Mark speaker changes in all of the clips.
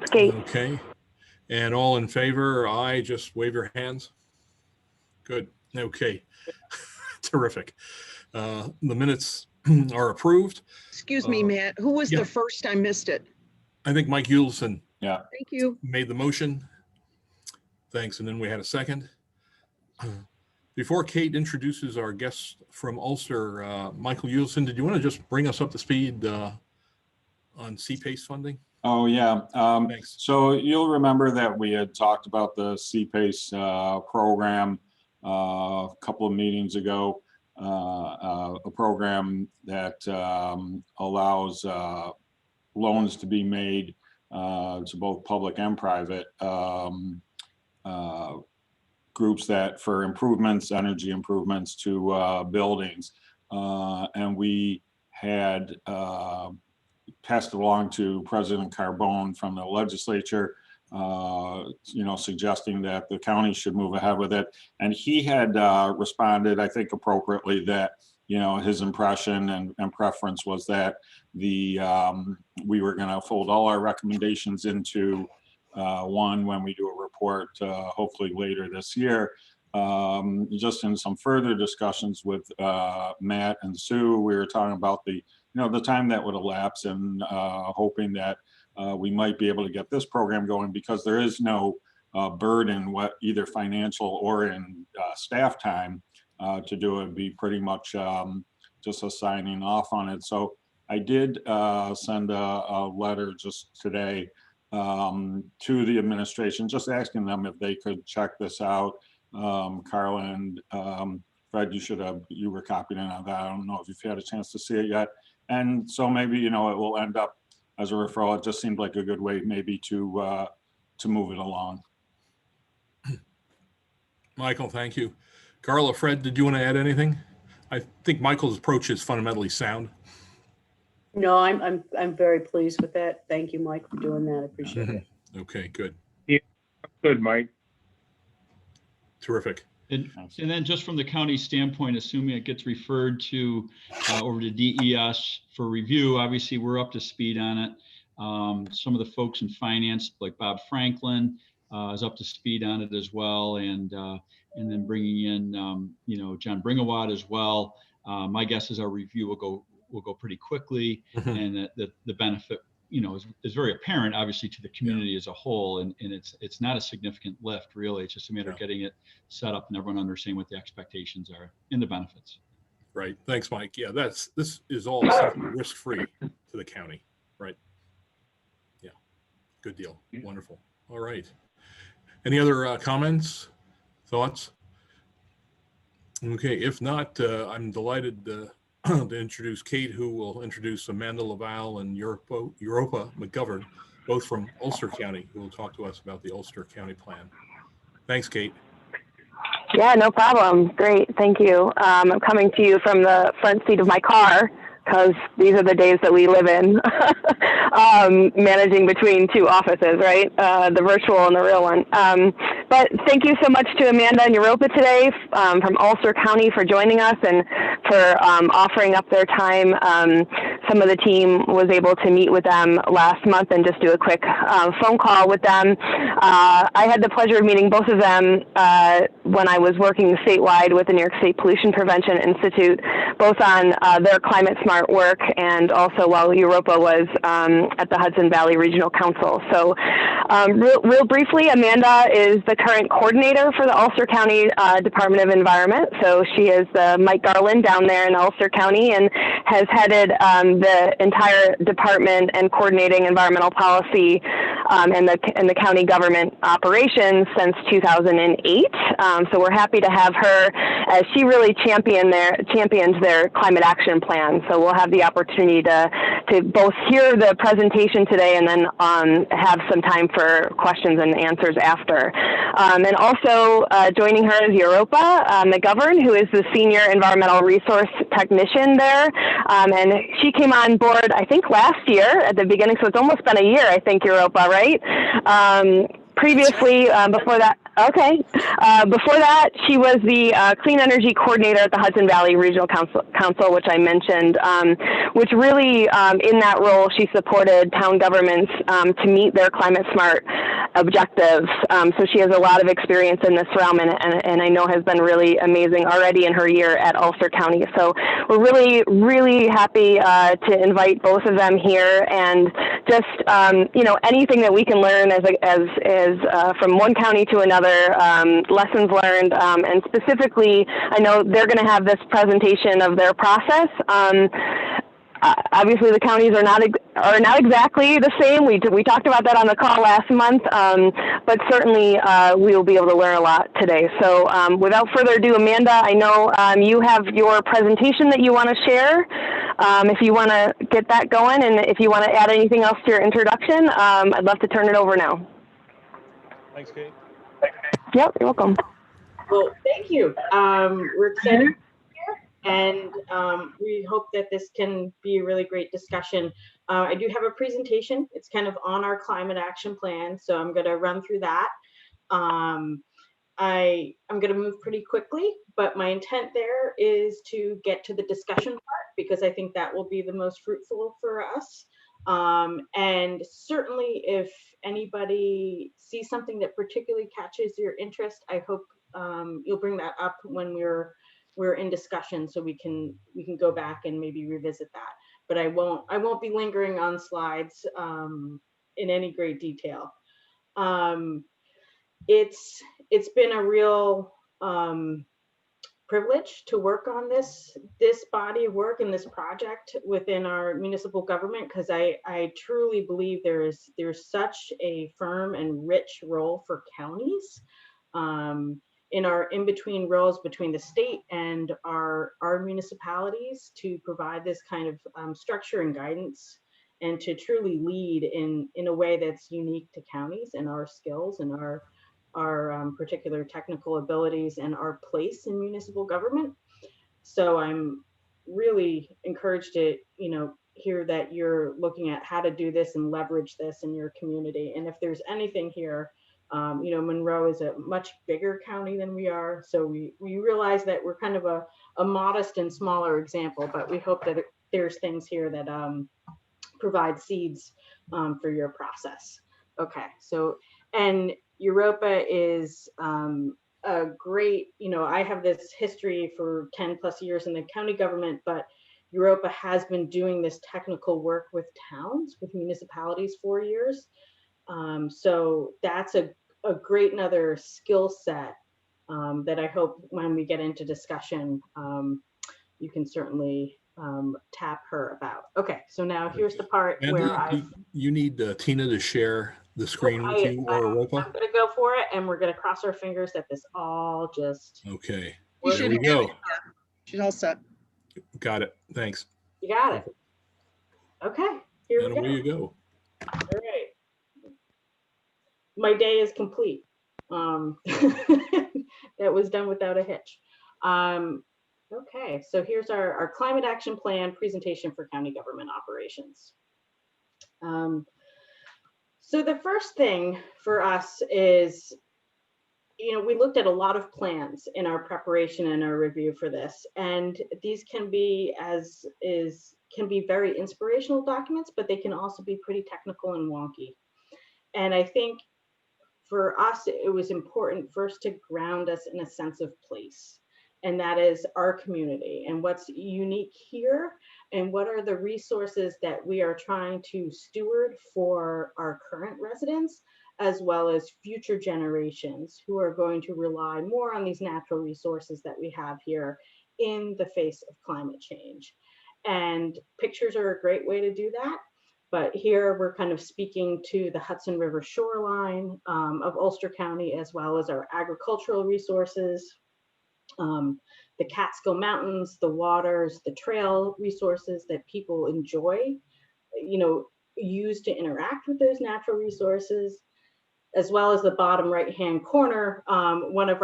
Speaker 1: Kate.
Speaker 2: Okay. And all in favor, aye, just wave your hands. Good. Okay. Terrific. The minutes are approved.
Speaker 3: Excuse me, Matt, who was
Speaker 2: yeah.
Speaker 3: the first? I missed it.
Speaker 2: I think Mike Hewelson
Speaker 3: Thank you.
Speaker 2: made the motion. Thanks. And then we had a second. Before Kate introduces our guest from Ulster, Michael Hewelson, did you want to just bring us up to speed on CPACE funding?
Speaker 4: Oh, yeah.
Speaker 2: Thanks.
Speaker 4: So you'll remember that we had talked about the CPACE program a couple of meetings ago, a program that allows loans to be made to both public and private groups that for improvements, energy improvements to buildings. And we had passed along to President Carbone from the legislature, suggesting that the county should move ahead with it. And he had responded, I think appropriately, that, his impression and preference was that we were going to fold all our recommendations into one when we do a report, hopefully later this year. Just in some further discussions with Matt and Sue, we were talking about the time that would elapse and hoping that we might be able to get this program going, because there is no burden, either financial or in staff time to do it. It'd be pretty much just a signing off on it. So I did send a letter just today to the administration, just asking them if they could check this out. Carla and Fred, you were copied in on that. I don't know if you've had a chance to see it yet. And so maybe, it will end up as a referral. It just seemed like a good way maybe to move it along.
Speaker 2: Michael, thank you. Carla, Fred, did you want to add anything? I think Michael's approach is fundamentally sound.
Speaker 5: No, I'm very pleased with that. Thank you, Mike, for doing that. I appreciate it.
Speaker 2: Okay, good.
Speaker 6: Yeah, good, Mike.
Speaker 2: Terrific.
Speaker 7: And then just from the county standpoint, assuming it gets referred to over to DES for review, obviously we're up to speed on it. Some of the folks in finance, like Bob Franklin, is up to speed on it as well. And then bringing in, John Bringawad as well. My guess is our review will go pretty quickly, and that the benefit, is very apparent, obviously, to the community as a whole, and it's not a significant lift, really. It's just a matter of getting it set up and everyone understanding what the expectations are and the benefits.
Speaker 2: Right. Thanks, Mike. Yeah, this is all risk-free to the county, right? Yeah. Good deal. Wonderful. All right. Any other comments, thoughts? Okay. If not, I'm delighted to introduce Kate, who will introduce Amanda Laval and Europa McGovern, both from Ulster County, who will talk to us about the Ulster County plan. Thanks, Kate.
Speaker 1: Yeah, no problem. Great. Thank you. I'm coming to you from the front seat of my car, because these are the days that we live in, managing between two offices, right? The virtual and the real one. But thank you so much to Amanda and Europa today from Ulster County for joining us and for offering up their time. Some of the team was able to meet with them last month and just do a quick phone call with them. I had the pleasure of meeting both of them when I was working statewide with the New York State Pollution Prevention Institute, both on their climate smart work and also while Europa was at the Hudson Valley Regional Council. So real briefly, Amanda is the current coordinator for the Ulster County Department of Environment. So she is the Mike Garland down there in Ulster County and has headed the entire department and coordinating environmental policy and the county government operations since 2008. So we're happy to have her as she really champions their climate action plan. So we'll have the opportunity to both hear the presentation today and then have some time for questions and answers after. And also joining her is Europa McGovern, who is the Senior Environmental Resource Technician there. And she came on board, I think, last year at the beginning, so it's almost been a year, I think, Europa, right? previously, before that, okay. Before that, she was the Clean Energy Coordinator at the Hudson Valley Regional Council, which I mentioned, which really, in that role, she supported town governments to meet their climate smart objectives. So she has a lot of experience in this realm, and I know has been really amazing already in her year at Ulster County. So we're really, really happy to invite both of them here, and just anything that we can learn as from one county to another, lessons learned, and specifically, I know they're going to have this presentation of their process. Obviously, the counties are not exactly the same. We talked about that on the call last month, but certainly we will be able to learn a lot today. So without further ado, Amanda, I know you have your presentation that you want to share. If you want to get that going, and if you want to add anything else to your introduction, I'd love to turn it over now.
Speaker 2: Thanks, Kate.
Speaker 1: Yep, you're welcome.
Speaker 8: Well, thank you. We're excited and we hope that this can be a really great discussion. I do have a presentation. It's kind of on our climate action plan, so I'm going to run through that. I'm going to move pretty quickly, but my intent there is to get to the discussion part, because I think that will be the most fruitful for us. And certainly if anybody sees something that particularly catches your interest, I hope you'll bring that up when we're in discussion, so we can go back and maybe revisit that. But I won't be lingering on slides in any great detail. It's been a real privilege to work on this body of work and this project within our municipal government, because I truly believe there's such a firm and rich role for counties in our in-between roles between the state and our municipalities, to provide this kind of structure and guidance, and to truly lead in a way that's unique to counties and our skills and our particular technical abilities and our place in municipal government. So I'm really encouraged to hear that you're looking at how to do this and leverage this in your community. And if there's anything here, Monroe is a much bigger county than we are, so we realize that we're kind of a modest and smaller example, but we hope that there's things here that provide seeds for your process. Okay, so, and Europa is a great, I have this history for 10 plus years in the county government, but Europa has been doing this technical work with towns, with municipalities for years. So that's a great another skill set that I hope when we get into discussion, you can certainly tap her about. Okay, so now here's the part where
Speaker 2: you need Tina to share the screen with you, or Europa?
Speaker 8: I'm gonna go for it, and we're gonna cross our fingers that this all just.
Speaker 2: Okay,
Speaker 3: You
Speaker 2: there
Speaker 3: should
Speaker 2: we go.
Speaker 3: She's all set.
Speaker 2: Got it. Thanks.
Speaker 8: You got it. Okay, here
Speaker 2: And
Speaker 8: we go.
Speaker 2: away you go.
Speaker 8: All right. My day is complete. That was done without a hitch. Okay, so here's our climate action plan presentation for county government operations. So the first thing for us is, we looked at a lot of plans in our preparation and our review for this, and these can be very inspirational documents, but they can also be pretty technical and wonky. And I think for us, it was important first to ground us in a sense of place, and that is our community and what's unique here, and what are the resources that we are trying to steward for our current residents, as well as future generations who are going to rely more on these natural resources that we have here in the face of climate change. And pictures are a great way to do that. But here we're kind of speaking to the Hudson River shoreline of Ulster County, as well as our agricultural resources, the Catskill Mountains, the waters, the trail resources that people enjoy, use to interact with those natural resources, as well as the bottom right-hand corner. One of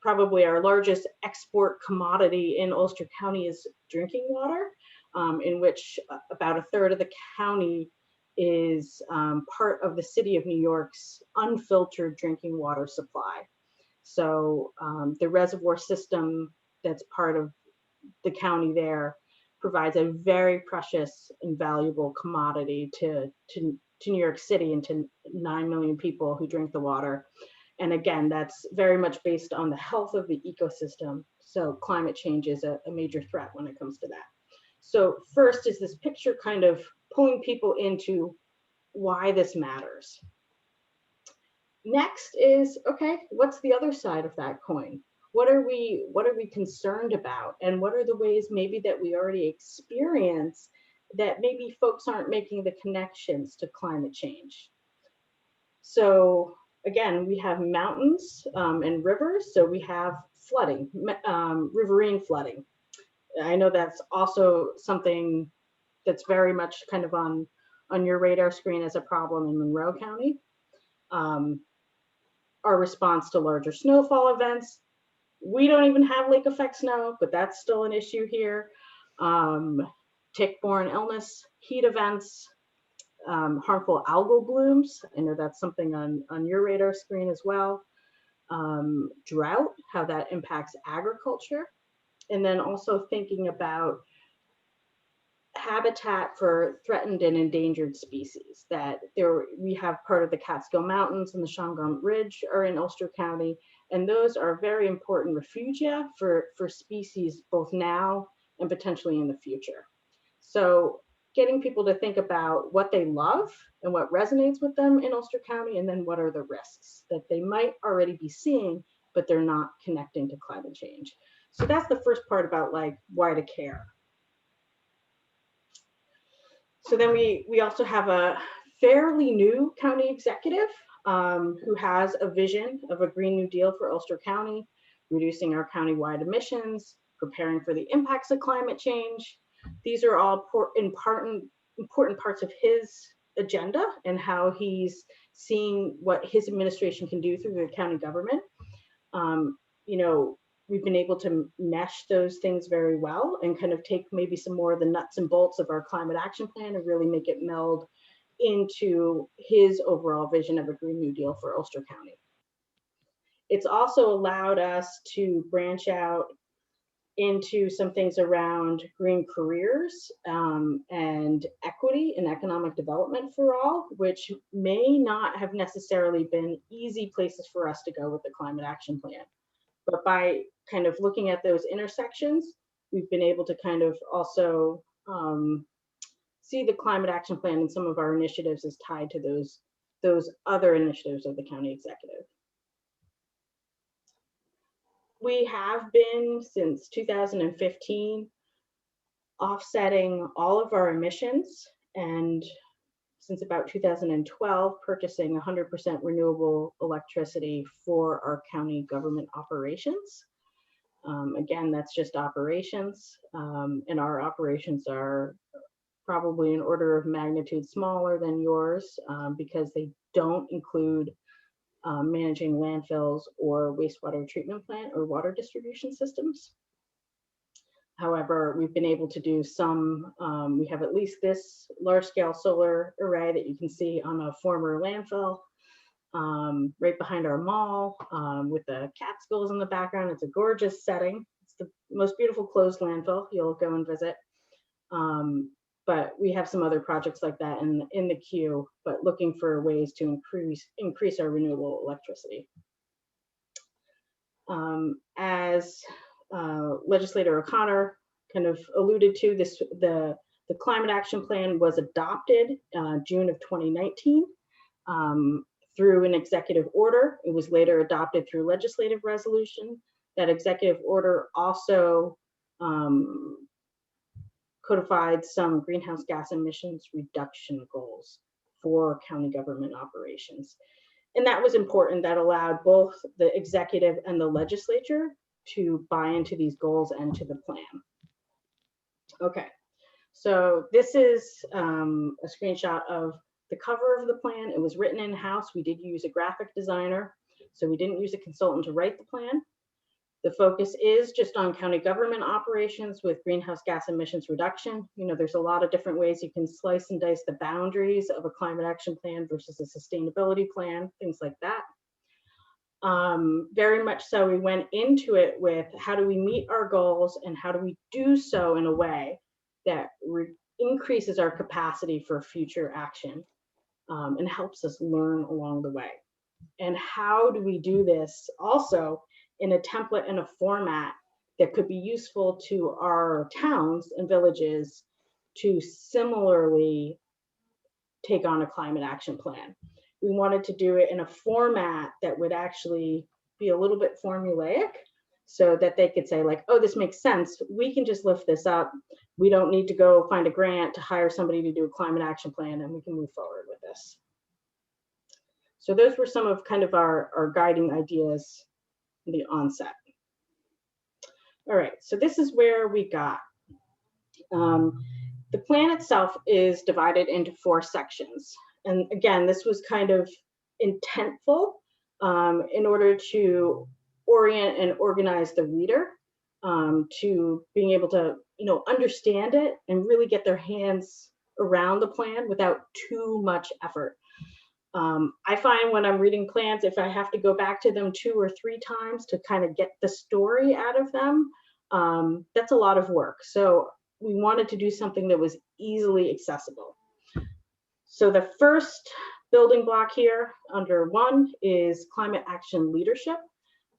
Speaker 8: probably our largest export commodity in Ulster County is drinking water. In which about a third of the county is part of the city of New York's unfiltered drinking water supply. So the reservoir system that's part of the county there provides a very precious and valuable commodity to New York City and to 9 million people who drink the water. And again, that's very much based on the health of the ecosystem. So climate change is a major threat when it comes to that. So first is this picture kind of pulling people into why this matters. Next is, okay, what's the other side of that coin? What are we concerned about? And what are the ways maybe that we already experience that maybe folks aren't making the connections to climate change? So again, we have mountains and rivers. So we have flooding, riverine flooding. I know that's also something that's very much kind of on your radar screen as a problem in Monroe County. Our response to larger snowfall events. We don't even have lake effect snow, but that's still an issue here. Tick-borne illness, heat events, harmful algal blooms. I know that's something on your radar screen as well. Drought, how that impacts agriculture. And then also thinking about habitat for threatened and endangered species. That we have part of the Catskill Mountains and the Shawangunk Ridge are in Ulster County, and those are very important refugia for species both now and potentially in the future. So getting people to think about what they love and what resonates with them in Ulster County, and then what are the risks that they might already be seeing, but they're not connecting to climate change. So that's the first part about like why to care. So then we also have a fairly new county executive who has a vision of a Green New Deal for Ulster County, reducing our county-wide emissions, preparing for the impacts of climate change. These are all important parts of his agenda and how he's seeing what his administration can do through the county government. You know, we've been able to mesh those things very well and kind of take maybe some more of the nuts and bolts of our climate action plan and really make it meld into his overall vision of a Green New Deal for Ulster County. It's also allowed us to branch out into some things around green careers and equity and economic development for all, which may not have necessarily been easy places for us to go with the climate action plan. But by kind of looking at those intersections, we've been able to kind of also see the climate action plan and some of our initiatives as tied to those other initiatives of the county executive. We have been, since 2015, offsetting all of our emissions, and since about 2012, purchasing 100% renewable electricity for our county government operations. Again, that's just operations, and our operations are probably an order of magnitude smaller than yours because they don't include managing landfills or wastewater treatment plant or water distribution systems. However, we've been able to do some, we have at least this large scale solar array that you can see on a former landfill right behind our mall with the Catskills in the background. It's a gorgeous setting. It's the most beautiful closed landfill. You'll go and visit. But we have some other projects like that in the queue, but looking for ways to increase our renewable electricity. As Legislator O'Connor kind of alluded to, the Climate Action Plan was adopted June of 2019 through an executive order. It was later adopted through legislative resolution. That executive order also codified some greenhouse gas emissions reduction goals for county government operations. And that was important. That allowed both the executive and the legislature to buy into these goals and to the plan. Okay, so this is a screenshot of the cover of the plan. It was written in-house. We did use a graphic designer, so we didn't use a consultant to write the plan. The focus is just on county government operations with greenhouse gas emissions reduction. You know, there's a lot of different ways you can slice and dice the boundaries of a climate action plan versus a sustainability plan, things like that. Very much so, we went into it with how do we meet our goals and how do we do so in a way that increases our capacity for future action and helps us learn along the way. And how do we do this also in a template and a format that could be useful to our towns and villages to similarly take on a climate action plan. We wanted to do it in a format that would actually be a little bit formulaic so that they could say like, oh, this makes sense. We can just lift this up. We don't need to go find a grant to hire somebody to do a climate action plan, and we can move forward with this. So those were some of kind of our guiding ideas in the onset. All right, so this is where we got. The plan itself is divided into 4 sections. And again, this was kind of intentful in order to orient and organize the reader to being able to, you know, understand it and really get their hands around the plan without too much effort. I find when I'm reading plans, if I have to go back to them 2 or 3 times to kind of get the story out of them, that's a lot of work. So we wanted to do something that was easily accessible. So the first building block here under 1 is climate action leadership.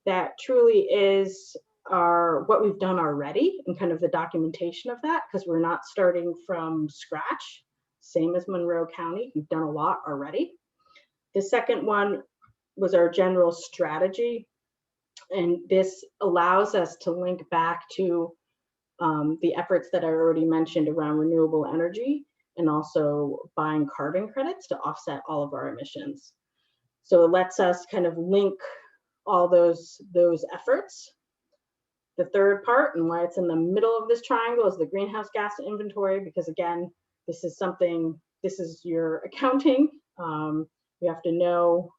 Speaker 8: That truly is what we've done already and kind of the documentation of that, because we're not starting from scratch, same as Monroe County. We've done a lot already. The second one was our general strategy. And this allows us to link back to the efforts that I already mentioned around renewable energy and also buying carbon credits to offset all of our emissions. So it lets us kind of link all those efforts. The third part, and why it's in the middle of this triangle, is the greenhouse gas inventory, because again, this is your accounting. You have to know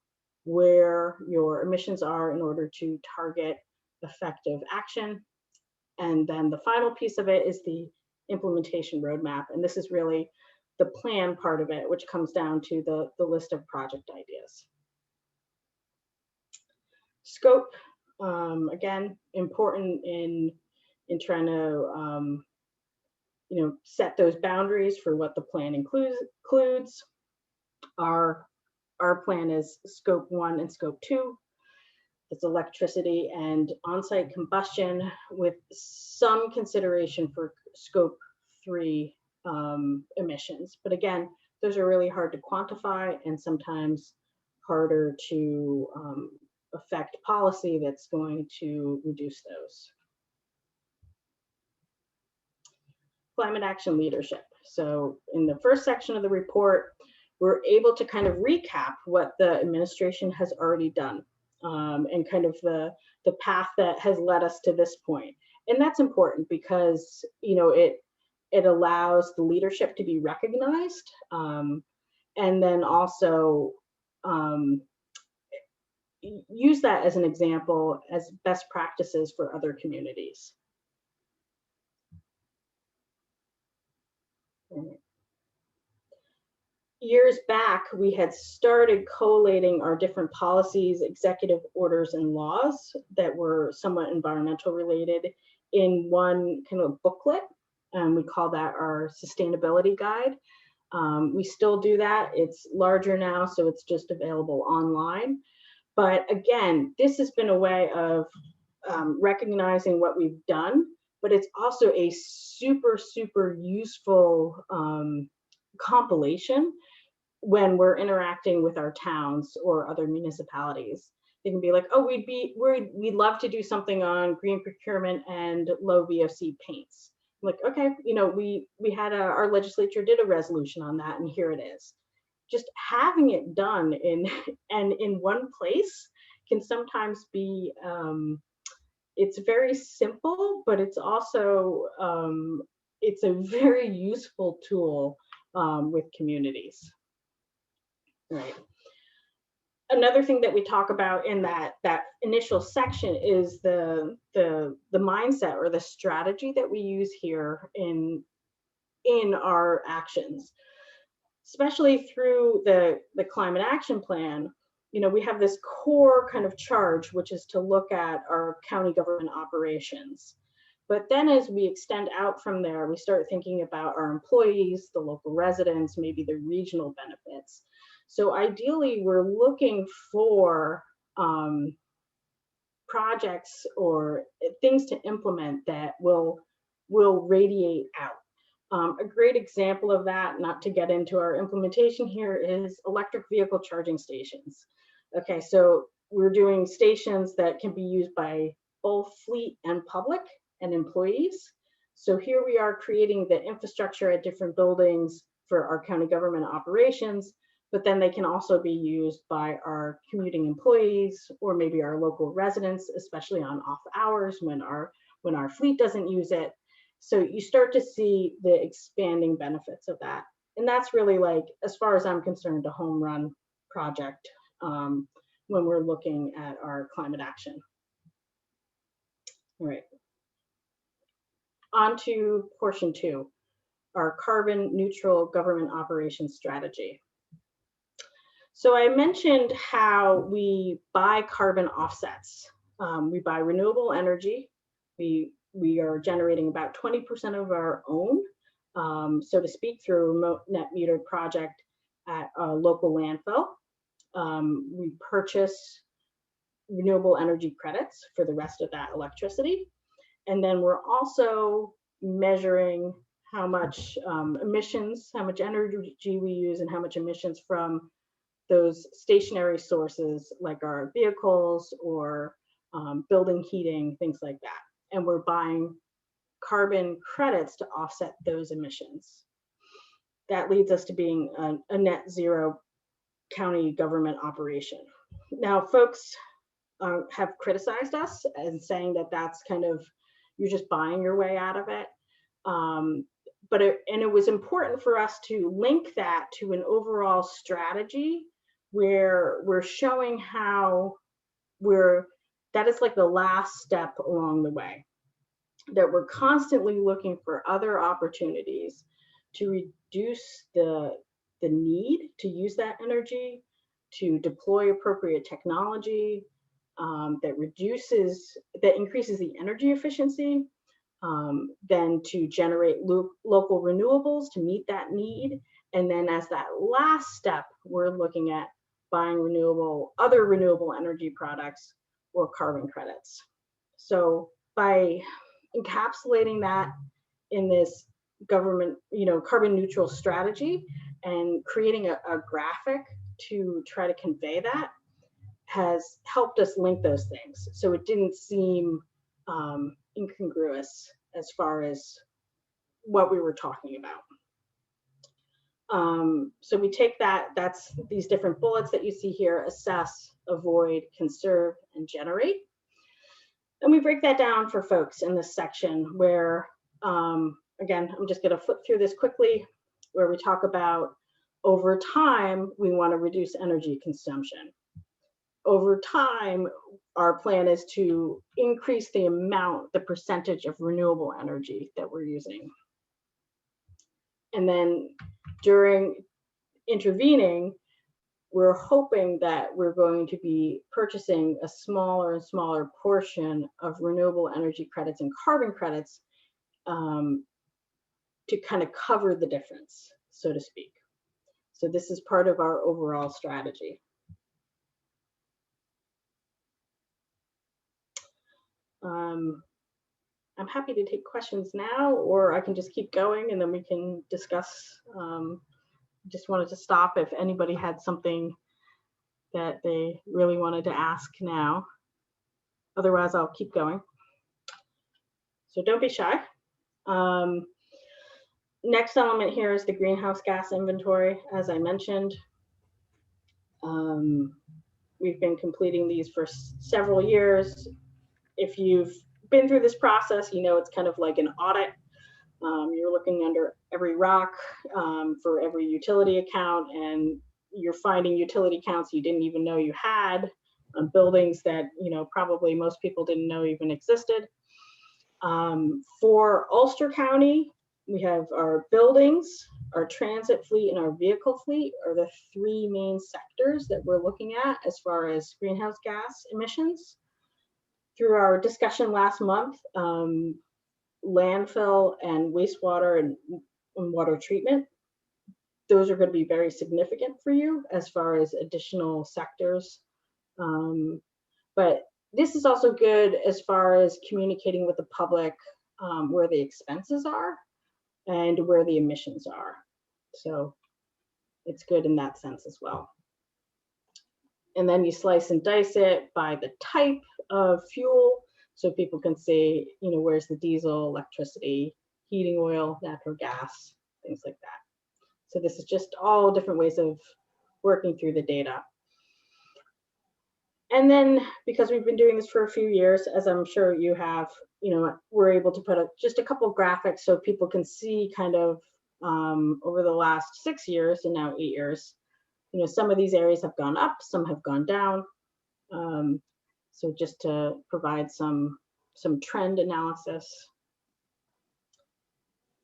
Speaker 8: where your emissions are in order to target effective action. And then the final piece of it is the implementation roadmap. And this is really the plan part of it, which comes down to the list of project ideas. Scope, again, important in trying to you know, set those boundaries for what the plan includes. Our plan is scope 1 and scope 2. It's electricity and on-site combustion with some consideration for scope 3 emissions. But again, those are really hard to quantify and sometimes harder to affect policy that's going to reduce those. Climate action leadership. So in the first section of the report, we're able to kind of recap what the administration has already done and kind of the path that has led us to this point. And that's important because, you know, it allows the leadership to be recognized and then also use that as an example as best practices for other communities. Years back, we had started collating our different policies, executive orders, and laws that were somewhat environmental related in one kind of booklet. We call that our sustainability guide. We still do that. It's larger now, so it's just available online. But again, this has been a way of recognizing what we've done, but it's also a super, super useful compilation when we're interacting with our towns or other municipalities. They can be like, oh, we'd love to do something on green procurement and low VOC paints. I'm like, okay, you know, we had our legislature did a resolution on that, and here it is. Just having it done in one place can sometimes be, it's very simple, but it's also, it's a very useful tool with communities. Right. another thing that we talk about in that initial section is the mindset or the strategy that we use here in our actions, especially through the climate action plan. You know, we have this core kind of charge, which is to look at our county government operations. But then as we extend out from there, we start thinking about our employees, the local residents, maybe the regional benefits. So ideally, we're looking for projects or things to implement that will radiate out. A great example of that, not to get into our implementation here, is electric vehicle charging stations. Okay, so we're doing stations that can be used by both fleet and public and employees. So here we are creating the infrastructure at different buildings for our county government operations, but then they can also be used by our commuting employees or maybe our local residents, especially on off hours when our fleet doesn't use it. So you start to see the expanding benefits of that. And that's really, like, as far as I'm concerned, a home run project when we're looking at our climate action. All right. On to portion 2, our carbon neutral government operations strategy. So I mentioned how we buy carbon offsets. We buy renewable energy. We are generating about 20% of our own, so to speak, through a remote net meter project at a local landfill. We purchase renewable energy credits for the rest of that electricity. And then we're also measuring how much emissions, how much energy we use, and how much emissions from those stationary sources like our vehicles or building heating, things like that. And we're buying carbon credits to offset those emissions. That leads us to being a net zero county government operation. Now, folks have criticized us and saying that that's kind of, you're just buying your way out of it. But it was important for us to link that to an overall strategy where we're showing how that is like the last step along the way, that we're constantly looking for other opportunities to reduce the need to use that energy, to deploy appropriate technology that increases the energy efficiency, then to generate local renewables to meet that need. And then as that last step, we're looking at buying other renewable energy products or carbon credits. So by encapsulating that in this government, carbon neutral strategy and creating a graphic to try to convey that has helped us link those things. So it didn't seem incongruous as far as what we were talking about. So we take that's these different bullets that you see here: assess, avoid, conserve, and generate. And we break that down for folks in this section where, again, I'm just going to flip through this quickly, where we talk about over time, we want to reduce energy consumption. Over time, our plan is to increase the percentage of renewable energy that we're using. And then during intervening, we're hoping that we're going to be purchasing a smaller and smaller portion of renewable energy credits and carbon credits to kind of cover the difference, so to speak. So this is part of our overall strategy. I'm happy to take questions now, or I can just keep going and then we can discuss. Just wanted to stop if anybody had something that they really wanted to ask now. Otherwise, I'll keep going. So don't be shy. Next element here is the greenhouse gas inventory, as I mentioned. We've been completing these for several years. If you've been through this process, you know it's kind of like an audit. You're looking under every rock for every utility account, and you're finding utility counts you didn't even know you had on buildings that, you know, probably most people didn't know even existed. For Ulster County, we have our buildings, our transit fleet, and our vehicle fleet are the three main sectors that we're looking at as far as greenhouse gas emissions. Through our discussion last month, landfill and wastewater and water treatment, those are going to be very significant for you as far as additional sectors. But this is also good as far as communicating with the public where the expenses are and where the emissions are. So it's good in that sense as well. And then you slice and dice it by the type of fuel so people can see, you know, where's the diesel, electricity, heating oil, natural gas, things like that. So this is just all different ways of working through the data. And then because we've been doing this for a few years, as I'm sure you have, you know, we're able to put just a couple of graphics so people can see kind of over the last 6 years and now 8 years, you know, some of these areas have gone up, some have gone down. So just to provide some trend analysis.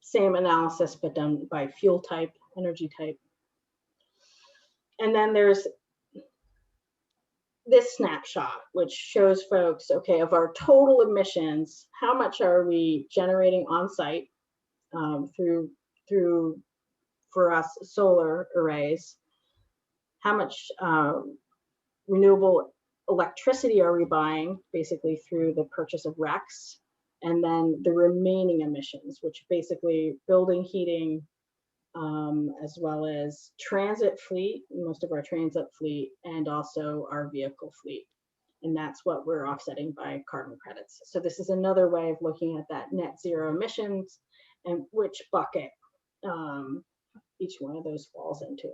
Speaker 8: Same analysis, but done by fuel type, energy type. And then there's this snapshot, which shows folks, okay, of our total emissions, how much are we generating on site through, for us, solar arrays? How much renewable electricity are we buying, basically through the purchase of RECs? And then the remaining emissions, which basically building heating, as well as transit fleet, most of our transit fleet, and also our vehicle fleet. And that's what we're offsetting by carbon credits. So this is another way of looking at that net zero emissions and which bucket each one of those falls into.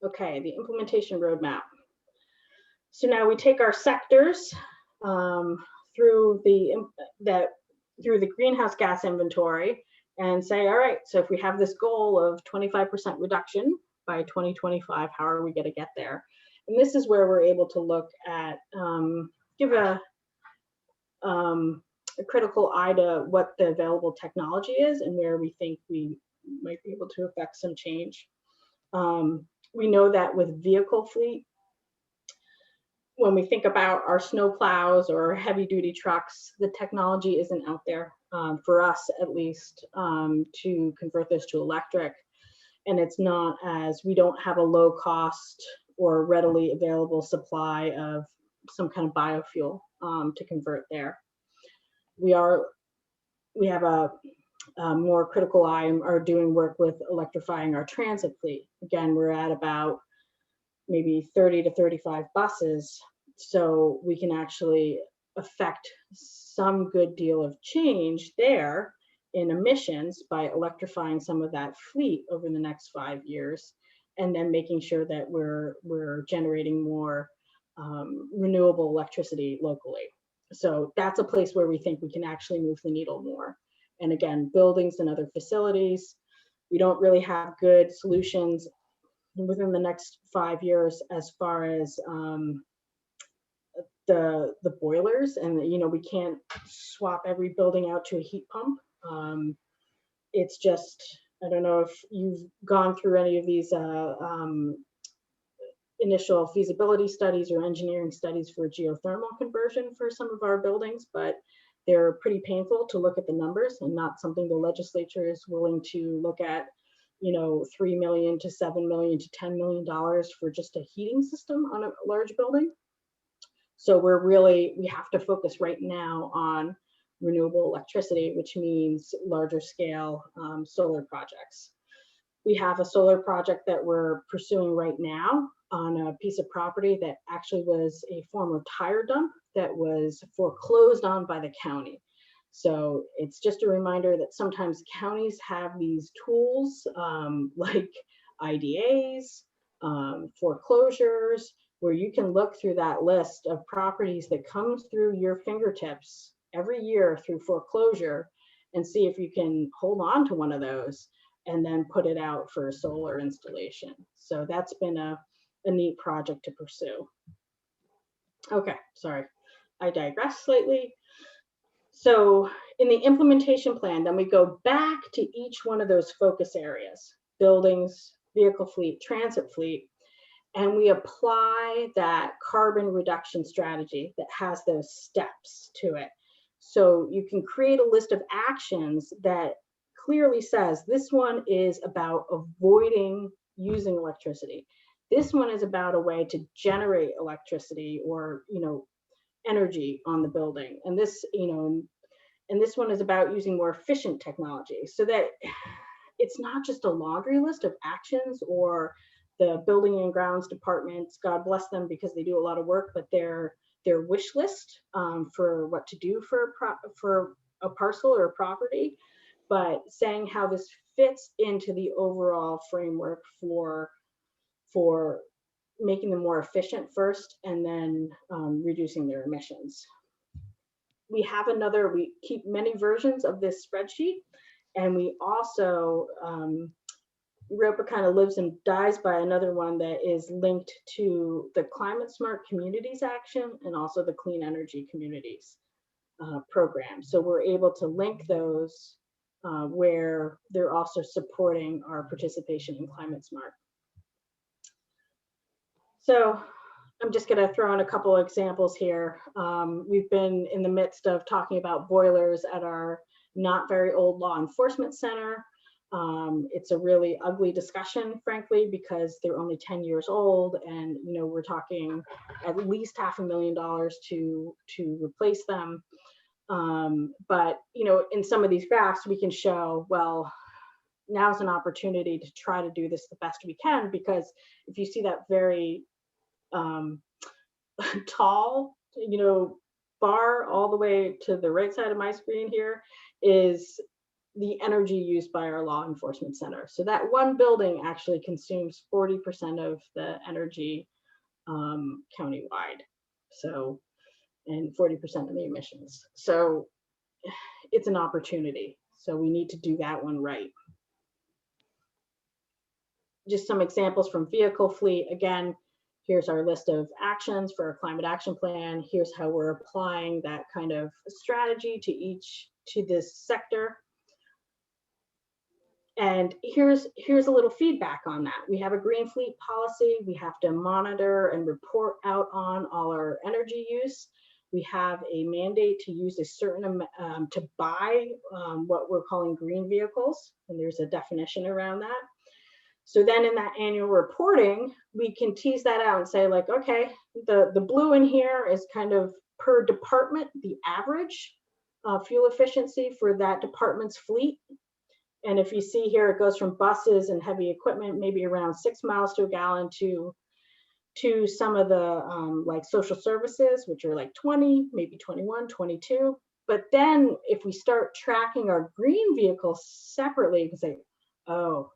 Speaker 8: Okay, the implementation roadmap. So now we take our sectors through the greenhouse gas inventory and say, all right, so if we have this goal of 25% reduction by 2025, how are we going to get there? And this is where we're able to look at, give a critical eye to what the available technology is and where we think we might be able to affect some change. We know that with vehicle fleet, when we think about our snow plows or heavy duty trucks, the technology isn't out there for us, at least, to convert this to electric. And it's not as we don't have a low cost or readily available supply of some kind of biofuel to convert there. We have a more critical eye and are doing work with electrifying our transit fleet. Again, we're at about maybe 30 to 35 buses. So we can actually affect some good deal of change there in emissions by electrifying some of that fleet over the next 5 years, and then making sure that we're generating more renewable electricity locally. So that's a place where we think we can actually move the needle more. And again, buildings and other facilities, we don't really have good solutions within the next 5 years as far as the boilers, and you know, we can't swap every building out to a heat pump. It's just, I don't know if you've gone through any of these initial feasibility studies or engineering studies for geothermal conversion for some of our buildings, but they're pretty painful to look at the numbers and not something the legislature is willing to look at, you know, $3 million to $7 million to $10 million for just a heating system on a large building. So we have to focus right now on renewable electricity, which means larger scale solar projects. We have a solar project that we're pursuing right now on a piece of property that actually was a former tire dump that was foreclosed on by the county. So it's just a reminder that sometimes counties have these tools like IDAs, foreclosures, where you can look through that list of properties that comes through your fingertips every year through foreclosure and see if you can hold on to one of those and then put it out for solar installation. So that's been a neat project to pursue. Okay, sorry, I digress slightly. So in the implementation plan, then we go back to each one of those focus areas, buildings, vehicle fleet, transit fleet, and we apply that carbon reduction strategy that has those steps to it. So you can create a list of actions that clearly says this one is about avoiding using electricity. This one is about a way to generate electricity or, energy on the building. And this, and this one is about using more efficient technology, so that it's not just a laundry list of actions, or the building and grounds departments, God bless them because they do a lot of work, but their wish list for what to do for a parcel or a property, but saying how this fits into the overall framework for making them more efficient first, and then reducing their emissions. We keep many versions of this spreadsheet, and we also, ROPA kind of lives and dies by another one that is linked to the Climate Smart Communities Action and also the Clean Energy Communities program. So we're able to link those where they're also supporting our participation in Climate Smart. So I'm just going to throw in a couple of examples here. We've been in the midst of talking about boilers at our not very old law enforcement center. It's a really ugly discussion, frankly, because they're only 10 years old, and we're talking at least $500,000 to replace them. But in some of these graphs, we can show, well, now's an opportunity to try to do this the best we can, because if you see that very tall, bar all the way to the right side of my screen here is the energy used by our law enforcement center. So that one building actually consumes 40% of the energy countywide. So, and 40% of the emissions. So it's an opportunity. So we need to do that one right. Just some examples from vehicle fleet. Again, here's our list of actions for our climate action plan. Here's how we're applying that kind of strategy to this sector. And here's a little feedback on that. We have a green fleet policy. We have to monitor and report out on all our energy use. We have a mandate to use a certain to buy what we're calling green vehicles, and there's a definition around that. So then in that annual reporting, we can tease that out and say, like, okay, the blue in here is kind of per department, the average fuel efficiency for that department's fleet. And if you see here, it goes from buses and heavy equipment, maybe around 6 miles to a gallon, to some of the like social services, which are like 20, maybe 21, 22. But then if we start tracking our green vehicles separately, you can say, oh,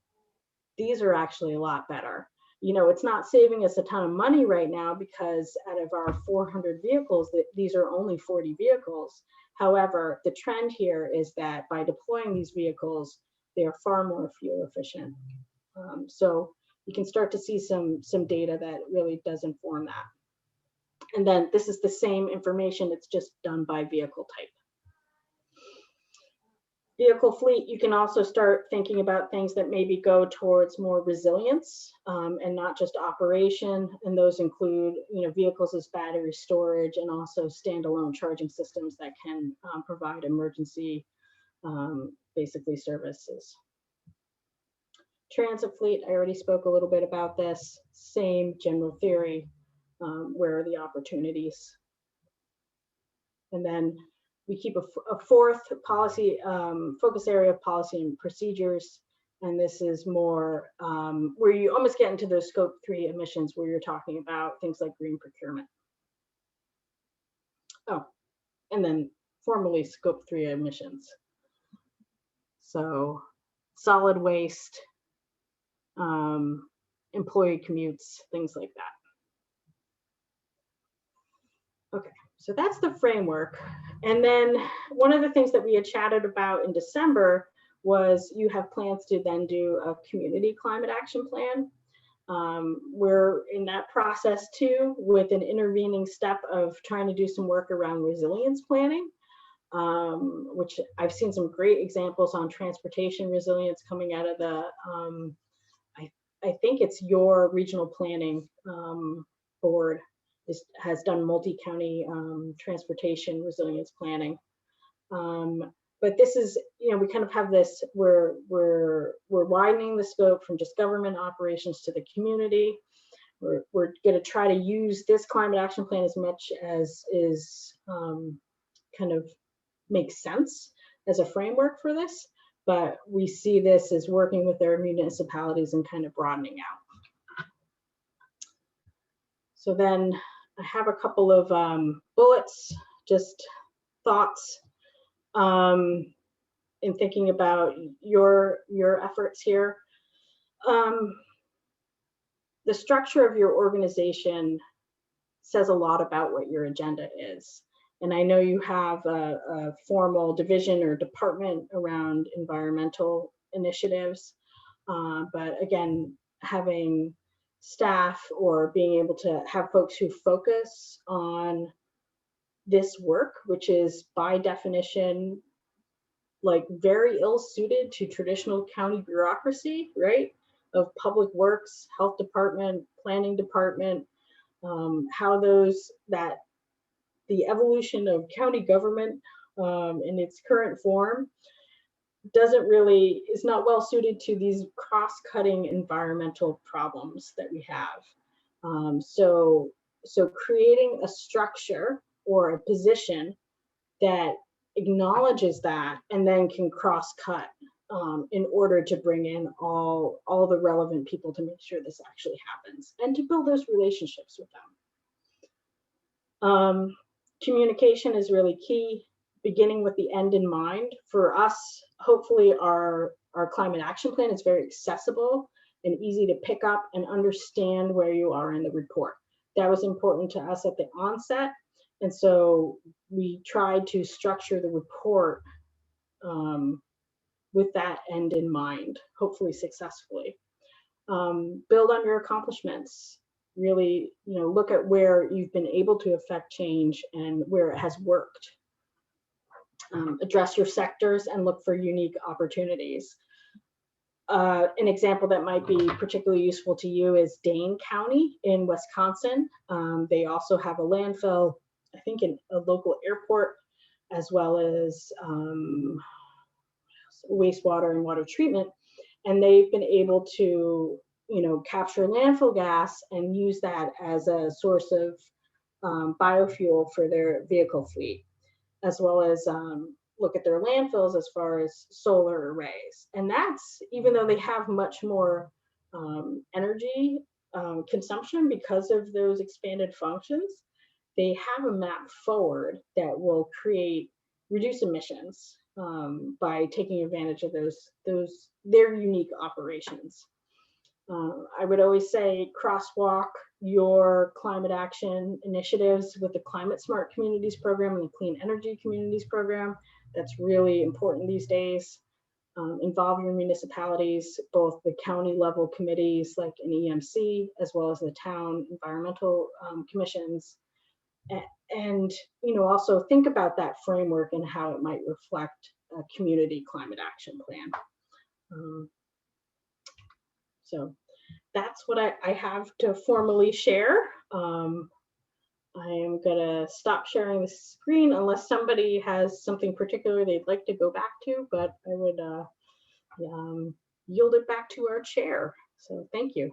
Speaker 8: these are actually a lot better. It's not saving us a ton of money right now, because out of our 400 vehicles, these are only 40 vehicles. However, the trend here is that by deploying these vehicles, they are far more fuel efficient. So you can start to see some data that really does inform that. And then this is the same information, it's just done by vehicle type. Vehicle fleet, you can also start thinking about things that maybe go towards more resilience and not just operation. And those include, vehicles as battery storage, and also standalone charging systems that can provide emergency, basically, services. Transit fleet, I already spoke a little bit about this. Same general theory. Where are the opportunities? And then we keep a fourth policy focus area of policy and procedures. And this is more where you almost get into those scope 3 emissions, where you're talking about things like green procurement. Oh, and then formally scope 3 emissions. So solid waste, employee commutes, things like that. Okay, so that's the framework. And then one of the things that we had chatted about in December was you have plans to then do a community climate action plan. We're in that process too, with an intervening step of trying to do some work around resilience planning, which I've seen some great examples on transportation resilience coming out of the, I think it's your regional planning board has done multi-county transportation resilience planning. But this is, you know, we kind of have this, we're widening the scope from just government operations to the community. We're going to try to use this climate action plan as much as is kind of makes sense as a framework for this, but we see this as working with our municipalities and kind of broadening out. So then I have a couple of bullets, just thoughts in thinking about your efforts here. The structure of your organization says a lot about what your agenda is. And I know you have a formal division or department around environmental initiatives, but again, having staff or being able to have folks who focus on this work, which is by definition, like very ill suited to traditional county bureaucracy, right? Of public works, health department, planning department, how the evolution of county government in its current form is not well suited to these cross-cutting environmental problems that we have. So creating a structure or a position that acknowledges that and then can cross-cut in order to bring in all the relevant people to make sure this actually happens and to build those relationships with them. Communication is really key, beginning with the end in mind. For us, hopefully our climate action plan is very accessible and easy to pick up and understand where you are in the report. That was important to us at the onset. And so we tried to structure the report with that end in mind, hopefully successfully. Build on your accomplishments. Really, you know, look at where you've been able to affect change and where it has worked. Address your sectors and look for unique opportunities. An example that might be particularly useful to you is Dane County in Wisconsin. They also have a landfill, I think in a local airport, as well as wastewater and water treatment. And they've been able to, you know, capture landfill gas and use that as a source of biofuel for their vehicle fleet, as well as look at their landfills as far as solar arrays. And that's, even though they have much more energy consumption because of those expanded functions, they have a map forward that will reduce emissions by taking advantage of their unique operations. I would always say crosswalk your climate action initiatives with the Climate Smart Communities program and the Clean Energy Communities program. That's really important these days. Involve your municipalities, both the county level committees like an EMC, as well as the town environmental commissions. And you know, also think about that framework and how it might reflect a community climate action plan. So that's what I have to formally share. I am gonna stop sharing the screen unless somebody has something particular they'd like to go back to, but I would yield it back to our chair. So thank you.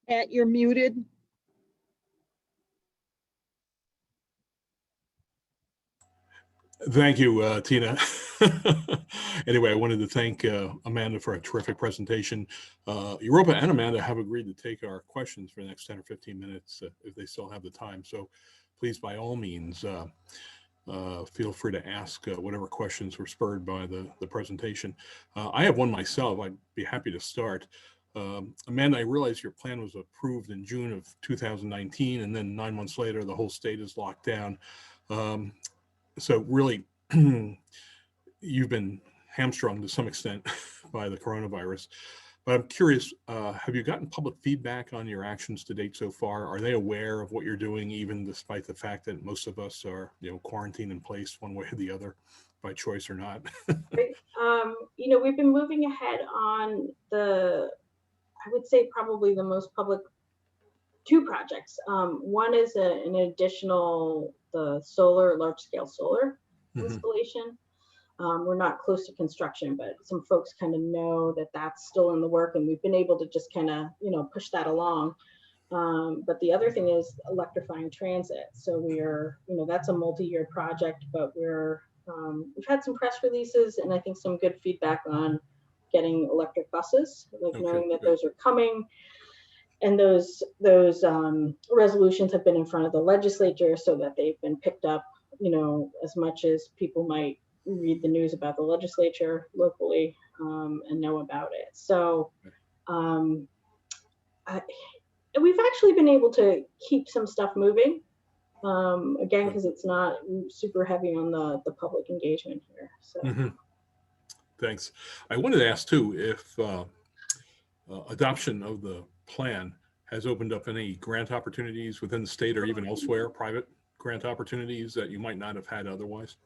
Speaker 3: Matt, you're muted.
Speaker 2: Thank you, Tina. Anyway, I wanted to thank Amanda for a terrific presentation. Europa and Amanda have agreed to take our questions for the next 10 or 15 minutes if they still have the time. So please, by all means, feel free to ask whatever questions were spurred by the presentation. I have one myself. I'd be happy to start. Amanda, I realize your plan was approved in June of 2019, and then 9 months later, the whole state is locked down. So really, you've been hamstrung to some extent by the coronavirus. But I'm curious, have you gotten public feedback on your actions to date so far? Are they aware of what you're doing, even despite the fact that most of us are, quarantined in place one way or the other, by choice or not?
Speaker 8: Right. We've been moving ahead on I would say probably the most public two projects. One is an additional, the large scale solar installation. We're not close to construction, but some folks kind of know that that's still in the work, and we've been able to just kind of, push that along. But the other thing is electrifying transit. So we are, that's a multi-year project, but we've had some press releases and I think some good feedback on getting electric buses, knowing that those are coming. And those resolutions have been in front of the legislature so that they've been picked up, as much as people might read the news about the legislature locally and know about it. So we've actually been able to keep some stuff moving, again, because it's not super heavy on the public engagement here. So.
Speaker 2: Thanks. I wanted to ask too if adoption of the plan has opened up any grant opportunities within the state or even elsewhere, private grant opportunities that you might not have had otherwise?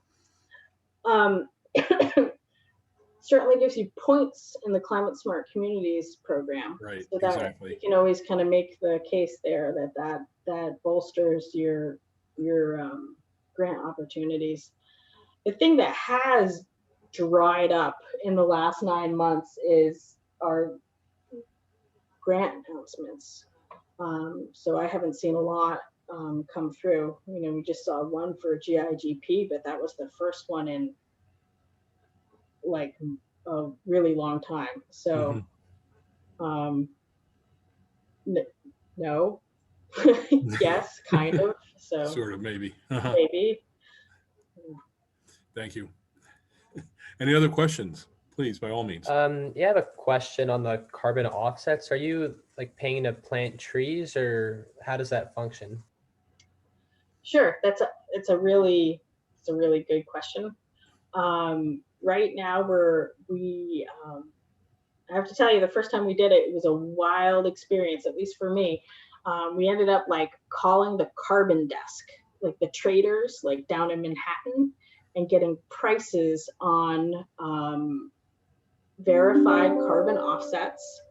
Speaker 8: Certainly gives you points in the Climate Smart Communities program.
Speaker 2: Right,
Speaker 8: so that
Speaker 2: exactly.
Speaker 8: You can always kind of make the case there that bolsters your grant opportunities. The thing that has dried up in the last 9 months is our grant announcements. So I haven't seen a lot come through. We just saw one for GIGP, but that was the first one in like a really long time. So no. Yes, kind of. So
Speaker 2: sort of, maybe.
Speaker 8: Maybe.
Speaker 2: Thank you. Any other questions? Please, by all means.
Speaker 9: Yeah, I have a question on the carbon offsets. Are you paying to plant trees, or how does that function?
Speaker 8: Sure, it's a really good question. Right now I have to tell you, the first time we did it, it was a wild experience, at least for me. We ended up calling the carbon desk, the traders down in Manhattan, and getting prices on verified carbon offsets.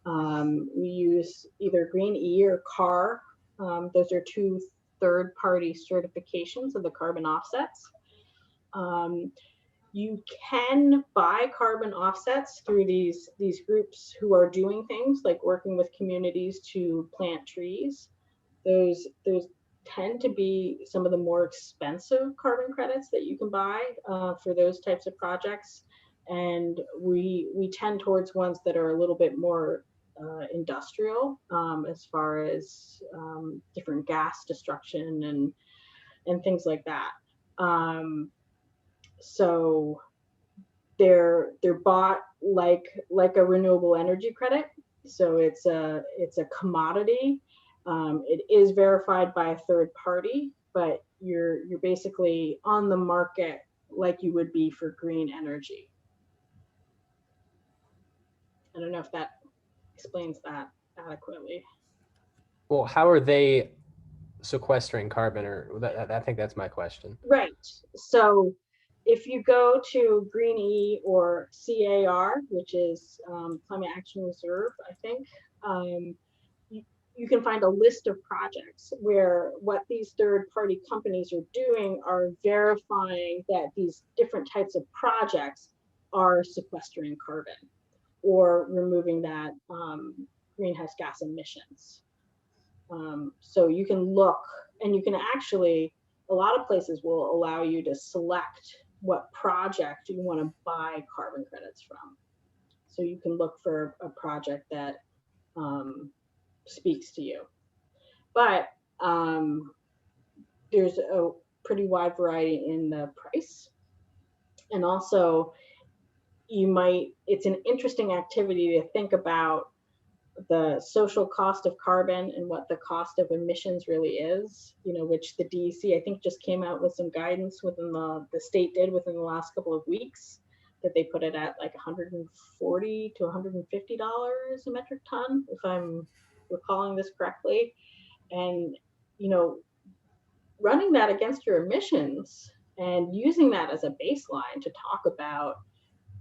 Speaker 8: We use either Green E or CAR. Those are two third-party certifications of the carbon offsets. You can buy carbon offsets through these groups who are doing things like working with communities to plant trees. Those tend to be some of the more expensive carbon credits that you can buy for those types of projects. And we tend towards ones that are a little bit more industrial as far as different gas destruction and things like that. So they're bought like a renewable energy credit. So it's a commodity. It is verified by a third party, but you're basically on the market like you would be for green energy. I don't know if that explains that adequately.
Speaker 9: Well, how are they sequestering carbon? Or I think that's my question. Right.
Speaker 8: So if you go to Green E or CAR, which is Climate Action Reserve, I think, you can find a list of projects where what these third-party companies are doing are verifying that these different types of projects are sequestering carbon or removing that greenhouse gas emissions. So you can look, and you can actually, a lot of places will allow you to select what project you want to buy carbon credits from. So you can look for a project that speaks to you. But there's a pretty wide variety in the price. And also, it's an interesting activity to think about the social cost of carbon and what the cost of emissions really is, which the DEC, I think, just came out with some guidance within the state did within the last couple of weeks, that they put it at like $140 to $150 a metric ton, if I'm recalling this correctly. And, running that against your emissions and using that as a baseline to talk about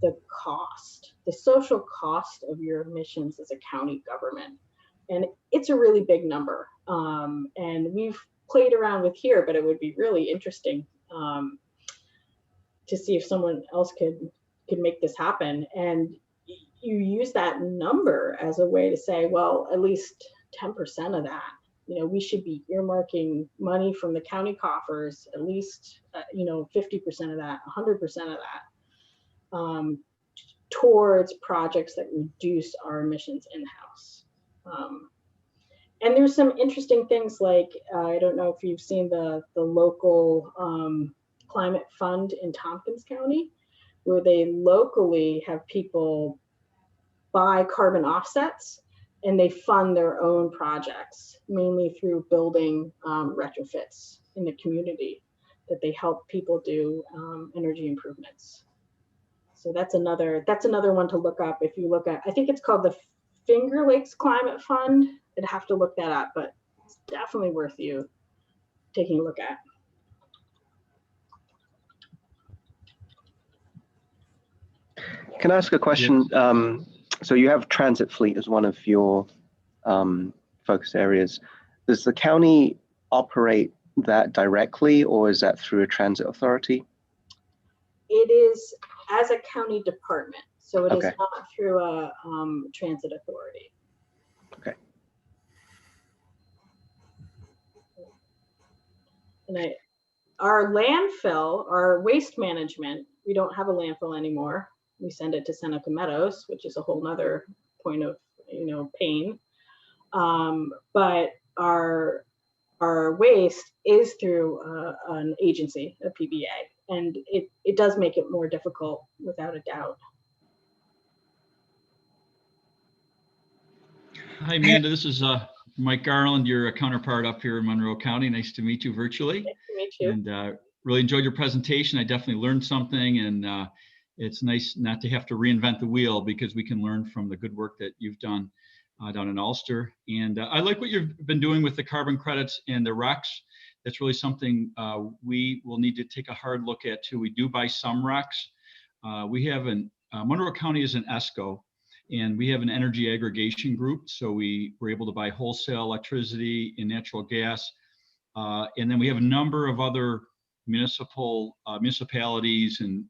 Speaker 8: the cost, the social cost of your emissions as a county government. And it's a really big number. And we've played around with here, but it would be really interesting to see if someone else could make this happen. And you use that number as a way to say, well, at least 10% of that, we should be earmarking money from the county coffers, at least, 50% of that, 100% of that, towards projects that reduce our emissions in-house. And there's some interesting things like, I don't know if you've seen the local climate fund in Tompkins County, where they locally have people buy carbon offsets and they fund their own projects, mainly through building retrofits in the community, that they help people do energy improvements. So that's another one to look up. If you look at, I think it's called the Finger Lakes Climate Fund. I'd have to look that up, but it's definitely worth you taking a look at.
Speaker 10: Can I ask a question? So you have transit fleet as one of your focus areas. Does the county operate that directly, or is that through a transit authority?
Speaker 8: It is as a county department, so it
Speaker 10: Okay.
Speaker 8: is not through a transit authority.
Speaker 10: Okay.
Speaker 8: And our landfill, our waste management, we don't have a landfill anymore. We send it to Seneca Meadows, which is a whole nother point of, pain. But our waste is through an agency, a PBA, and it does make it more difficult, without a doubt.
Speaker 7: Hi, Amanda. This is Mike Garland, your counterpart up here in Monroe County. Nice to meet you virtually.
Speaker 8: Nice to meet you.
Speaker 7: And really enjoyed your presentation. I definitely learned something, and it's nice not to have to reinvent the wheel, because we can learn from the good work that you've done down in Ulster. And I like what you've been doing with the carbon credits and the RECs. That's really something we will need to take a hard look at too. We do buy some RECs. We have Monroe County is an ESCO, and we have an energy aggregation group. So we were able to buy wholesale electricity and natural gas. And then we have a number of other municipalities and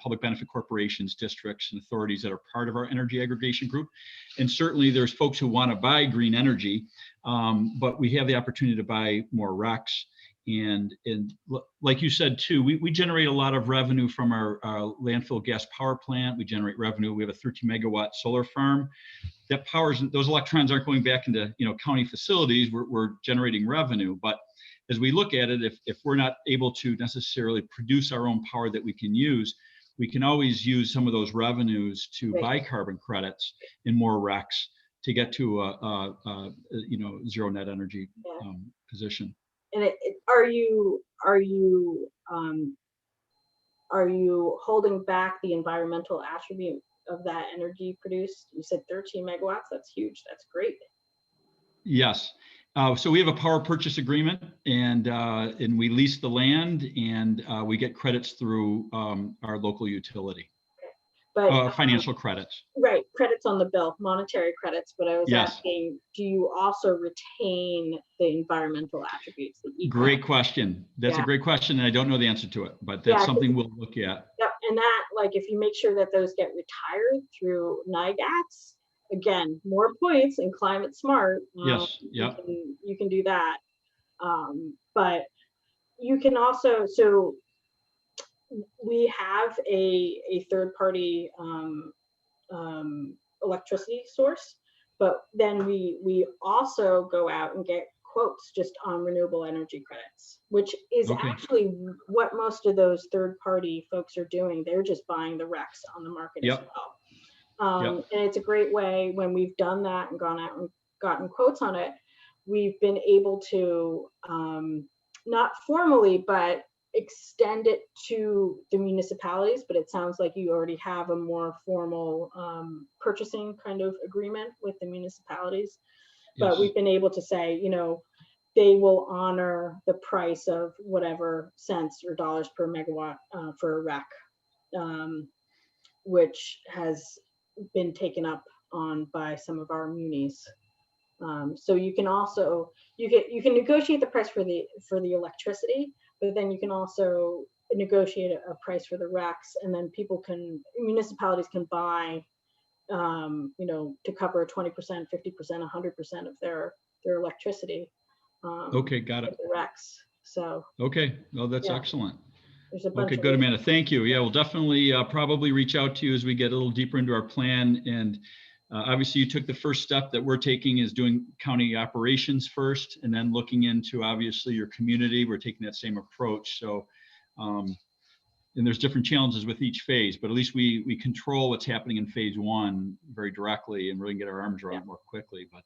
Speaker 7: public benefit corporations, districts, and authorities that are part of our energy aggregation group. And certainly there's folks who want to buy green energy, but we have the opportunity to buy more RECs. And like you said too, we generate a lot of revenue from our landfill gas power plant. We generate revenue. We have a 13 megawatt solar farm that powers, those electrons aren't going back into county facilities. We're generating revenue. But as we look at it, if we're not able to necessarily produce our own power that we can use, we can always use some of those revenues to buy carbon credits and more RECs to get to a zero net energy position.
Speaker 8: And are you holding back the environmental attribute of that energy produced? You said 13 megawatts. That's huge. That's great.
Speaker 7: Yes. So we have a power purchase agreement, and we lease the land, and we get credits through our local utility. But financial credits.
Speaker 8: Right, credits on the bill, monetary credits. But I was asking, do you also retain the environmental attributes?
Speaker 7: Great question. That's a great question, and I don't know the answer to it, but that's something we'll look at.
Speaker 8: Yep, and that, like, if you make sure that those get retired through NIGATs, again, more points and climate smart.
Speaker 7: Yes, yeah.
Speaker 8: You can do that. But you can also, so we have a third party electricity source, but then we also go out and get quotes just on renewable energy credits, which is actually what most of those third party folks are doing. They're just buying the RECs on the market as well. And it's a great way when we've done that and gone out and gotten quotes on it, we've been able to, not formally, but extend it to the municipalities. But it sounds like you already have a more formal purchasing kind of agreement with the municipalities. But we've been able to say, you know, they will honor the price of whatever cents or dollars per megawatt for a rec, which has been taken up on by some of our munis. So you can also, you can negotiate the price for the electricity, but then you can also negotiate a price for the recs, and then municipalities can buy, you know, to cover 20%, 50%, 100% of their electricity.
Speaker 7: Okay, got it.
Speaker 8: The recs. So.
Speaker 7: Okay, well, that's
Speaker 8: Yeah.
Speaker 7: excellent.
Speaker 8: There's a bunch
Speaker 7: Okay,
Speaker 8: of
Speaker 7: good,
Speaker 8: ways.
Speaker 7: Amanda. Thank you. Yeah, we'll definitely probably reach out to you as we get a little deeper into our plan. And obviously, you took the first step that we're taking is doing county operations first, and then looking into obviously your community. We're taking that same approach. So, and there's different challenges with each phase, but at least we control what's happening in phase one very directly and really get our arms around it more quickly. But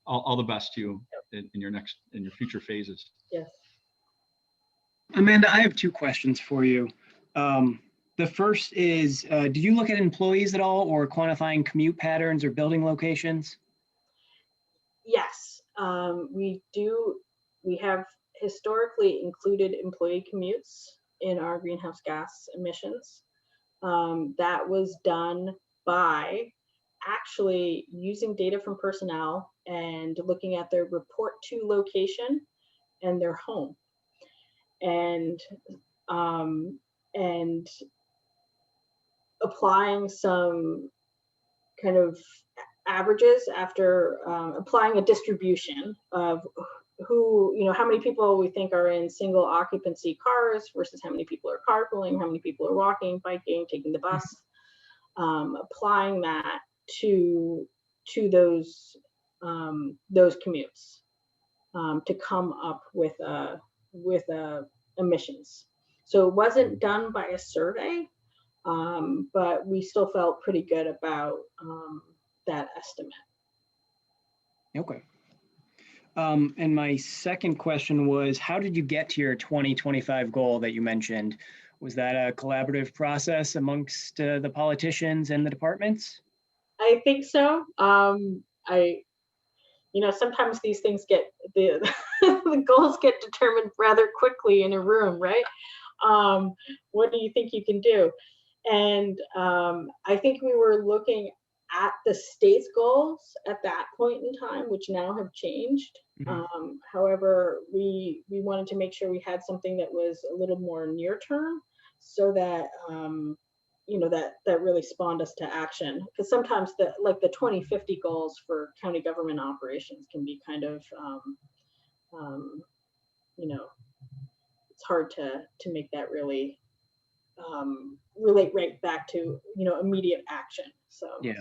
Speaker 7: all the best to you in your future phases.
Speaker 8: Yes.
Speaker 11: Amanda, I have two questions for you. The first is, did you look at employees at all, or quantifying commute patterns or building locations?
Speaker 8: Yes, we do. We have historically included employee commutes in our greenhouse gas emissions. That was done by actually using data from personnel and looking at their report to location and their home. And applying some kind of averages after applying a distribution of who, you know, how many people we think are in single occupancy cars versus how many people are carpooling, how many people are walking, biking, taking the bus, applying that to those commutes to come up with emissions. So it wasn't done by a survey, but we still felt pretty good about that estimate.
Speaker 11: Okay. And my second question was, how did you get to your 2025 goal that you mentioned? Was that a collaborative process amongst the politicians and the departments?
Speaker 8: I think so. You know, sometimes these things get, the goals get determined rather quickly in a room, right? What do you think you can do? And I think we were looking at the state's goals at that point in time, which now have changed.
Speaker 11: Mm-hmm.
Speaker 8: However, we wanted to make sure we had something that was a little more near term, so that you know, that really spawned us to action. Because sometimes the 2050 goals for county government operations can be kind of you know, it's hard to make that really relate right back to, you know, immediate action. So
Speaker 11: yeah.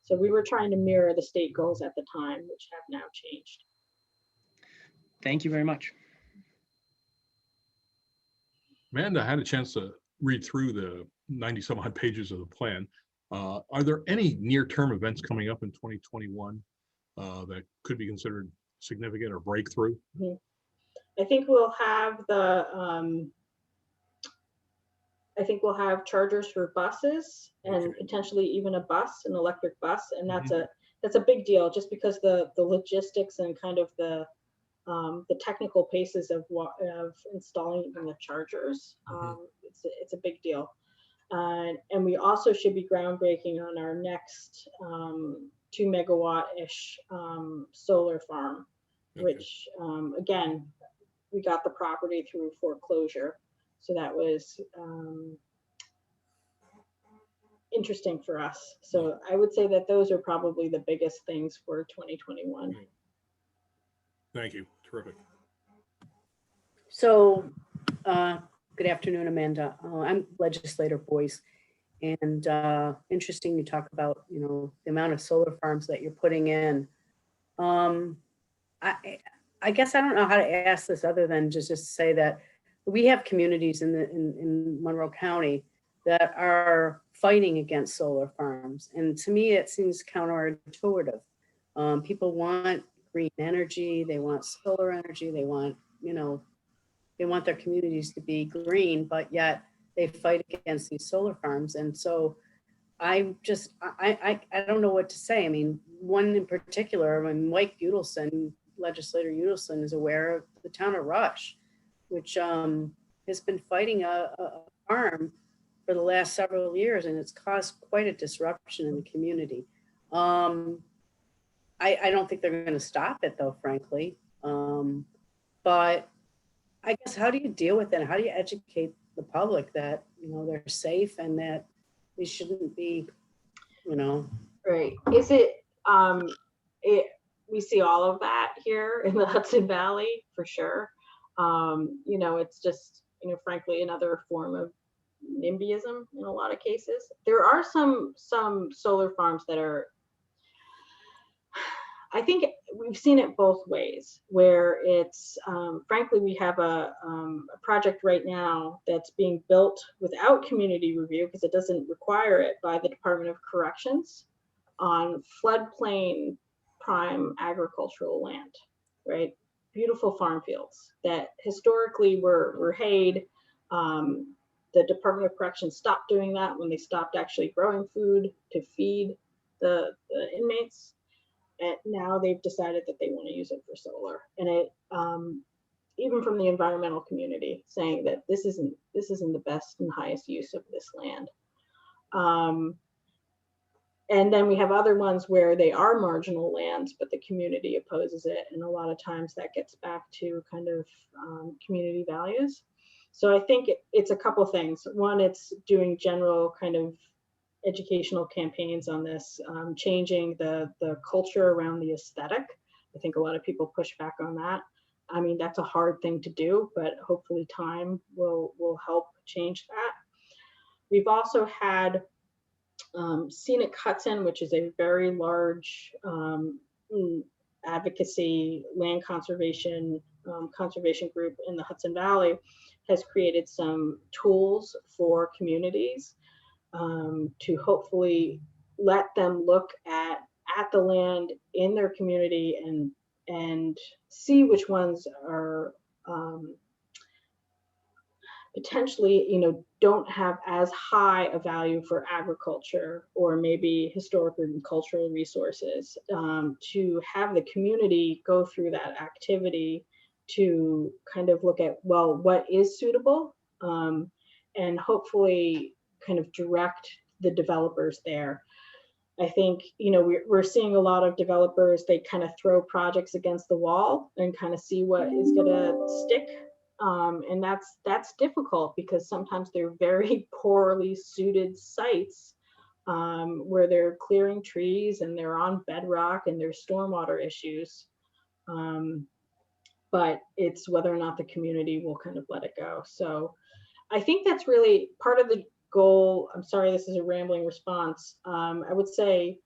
Speaker 8: So we were trying to mirror the state goals at the time, which have now changed.
Speaker 11: Thank you very much.
Speaker 2: Amanda, I had a chance to read through the 90-some odd pages of the plan. Are there any near-term events coming up in 2021 that could be considered significant or breakthrough?
Speaker 8: Mm-hmm. I think we'll have I think we'll have chargers for buses and potentially even an electric bus, and that's a big deal, just because the logistics and kind of the technical paces of installing even the chargers. It's a big deal, and we also should be groundbreaking on our next 2 megawatt-ish solar farm, which again, we got the property through foreclosure. So that was interesting for us. So I would say that those are probably the biggest things for 2021.
Speaker 2: Thank you. Terrific.
Speaker 5: So, good afternoon, Amanda. I'm Legislator Boyce, and interesting you talk about, you know, the amount of solar farms that you're putting in. I guess I don't know how to ask this other than just say that we have communities in Monroe County that are fighting against solar farms. And to me, it seems counterintuitive. People want green energy, they want solar energy, they want, they want their communities to be green, but yet they fight against these solar farms. And so I don't know what to say. I mean, one in particular, Mike Udelson, legislator Udelson, is aware of the town of Rush, which has been fighting a farm for the last several years, and it's caused quite a disruption in the community. I don't think they're going to stop it, though, frankly. But I guess, how do you deal with it? How do you educate the public that, they're safe and that they shouldn't be,
Speaker 8: Right. Is it, we see all of that here in the Hudson Valley for sure. It's just, frankly, another form of NIMBYism in a lot of cases. There are some solar farms that are, I think we've seen it both ways, where it's, frankly, we have a project right now that's being built without community review because it doesn't require it, by the Department of Corrections, on floodplain prime agricultural land, right? Beautiful farm fields that historically were hayed. The Department of Corrections stopped doing that when they stopped actually growing food to feed the inmates. And now they've decided that they want to use it for solar. And it, even from the environmental community, saying that this isn't the best and highest use of this land. And then we have other ones where they are marginal lands, but the community opposes it. And a lot of times that gets back to kind of community values. So I think it's a couple things. One, it's doing general kind of educational campaigns on this, changing the culture around the aesthetic. I think a lot of people push back on that. I mean, that's a hard thing to do, but hopefully time will help change that. We've also had Scenic Hudson, which is a very large advocacy land conservation group in the Hudson Valley, has created some tools for communities to hopefully let them look at the land in their community and see which ones are potentially, don't have as high a value for agriculture or maybe historic and cultural resources, to have the community go through that activity to kind of look at, well, what is suitable, and hopefully kind of direct the developers there. I think, we're seeing a lot of developers, they kind of throw projects against the wall and kind of see what is going to stick. And that's difficult because sometimes they're very poorly suited sites, where they're clearing trees and they're on bedrock and there's stormwater issues. But it's whether or not the community will kind of let it go. So I think that's really part of the goal. I'm sorry, this is a rambling response. I would say,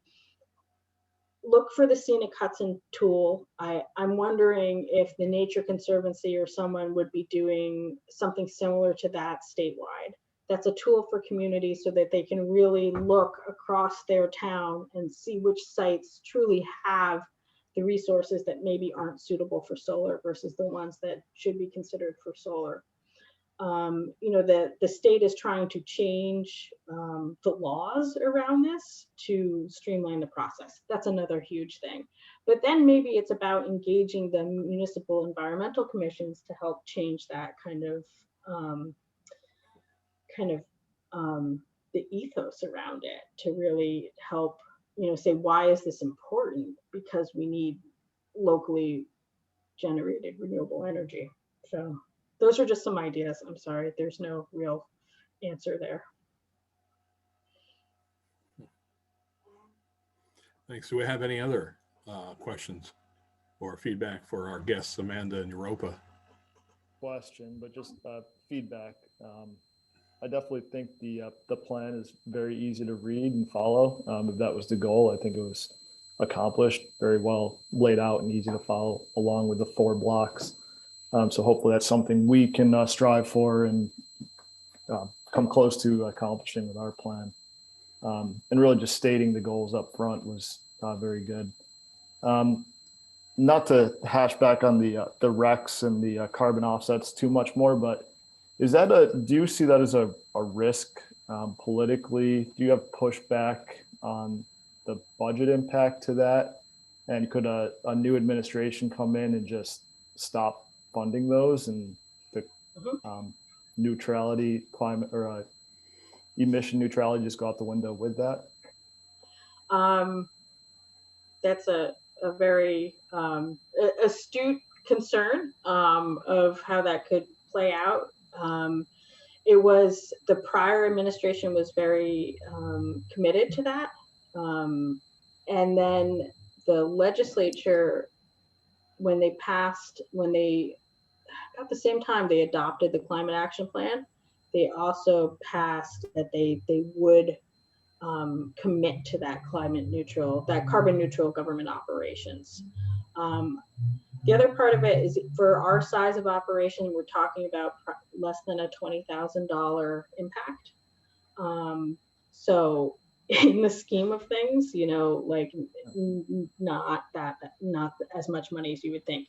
Speaker 8: look for the Scenic Hudson tool. I'm wondering if the Nature Conservancy or someone would be doing something similar to that statewide. That's a tool for communities so that they can really look across their town and see which sites truly have the resources that maybe aren't suitable for solar versus the ones that should be considered for solar. The state is trying to change the laws around this to streamline the process. That's another huge thing. But then maybe it's about engaging the municipal environmental commissions to help change that kind of the ethos around it, to really help, say, why is this important? Because we need locally generated renewable energy. So those are just some ideas. I'm sorry, there's no real answer there.
Speaker 2: Thanks. Do we have any other questions or feedback for our guests, Amanda and Europa?
Speaker 12: Question, but just feedback. I definitely think the plan is very easy to read and follow. If that was the goal, I think it was accomplished, very well laid out and easy to follow along with the 4 blocks. So hopefully that's something we can strive for and come close to accomplishing with our plan. And really just stating the goals up front was very good. Not to hash back on the RECs and the carbon offsets too much more, but do you see that as a risk politically? Do you have pushback on the budget impact to that? And could a new administration come in and just stop funding those, and the neutrality, climate or emission neutrality just go out the window with that?
Speaker 8: That's a very astute concern of how that could play out. It was the prior administration was very committed to that. And then the legislature, when at the same time they adopted the Climate Action Plan, they also passed that they would commit to that carbon neutral government operations. The other part of it is, for our size of operation, we're talking about less than a $20,000 impact. So in the scheme of things, like not as much money as you would think.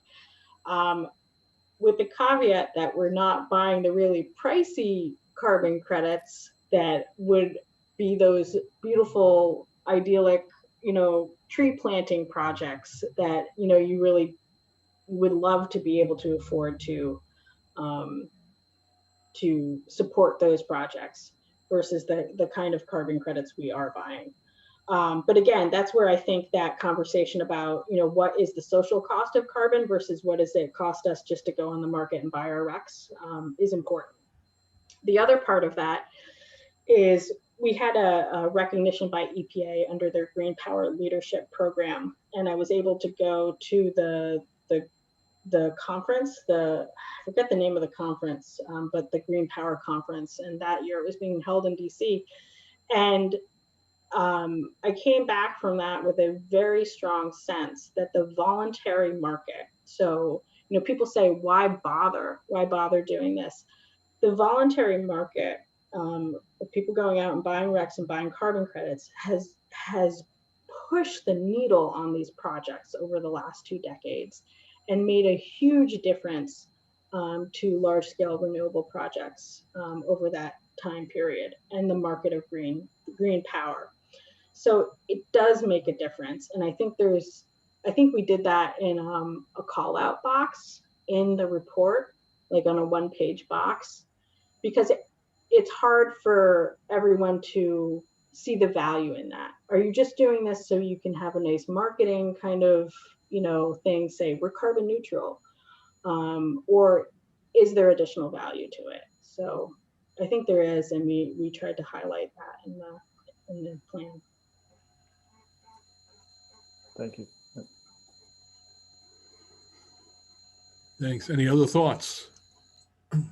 Speaker 8: With the caveat that we're not buying the really pricey carbon credits that would be those beautiful, idyllic, tree planting projects that, you really would love to be able to afford to support those projects versus the kind of carbon credits we are buying. But again, that's where I think that conversation about, what is the social cost of carbon versus what does it cost us just to go on the market and buy our RECs is important. The other part of that is we had a recognition by EPA under their Green Power Leadership Program, and I was able to go to the conference, I forget the name of the conference, but the Green Power Conference, and that year it was being held in DC. And I came back from that with a very strong sense that the voluntary market, so, people say, why bother doing this? The voluntary market, of people going out and buying RECs and buying carbon credits has pushed the needle on these projects over the last 2 decades and made a huge difference to large scale renewable projects over that time period and the market of green power. So it does make a difference. And I think we did that in a call out box in the report, like on a 1-page box, because it's hard for everyone to see the value in that. Are you just doing this so you can have a nice marketing kind of, thing, say we're carbon neutral, or is there additional value to it? So I think there is, and we tried to highlight that in the plan.
Speaker 12: Thank you.
Speaker 2: Thanks. Any other thoughts?
Speaker 7: Do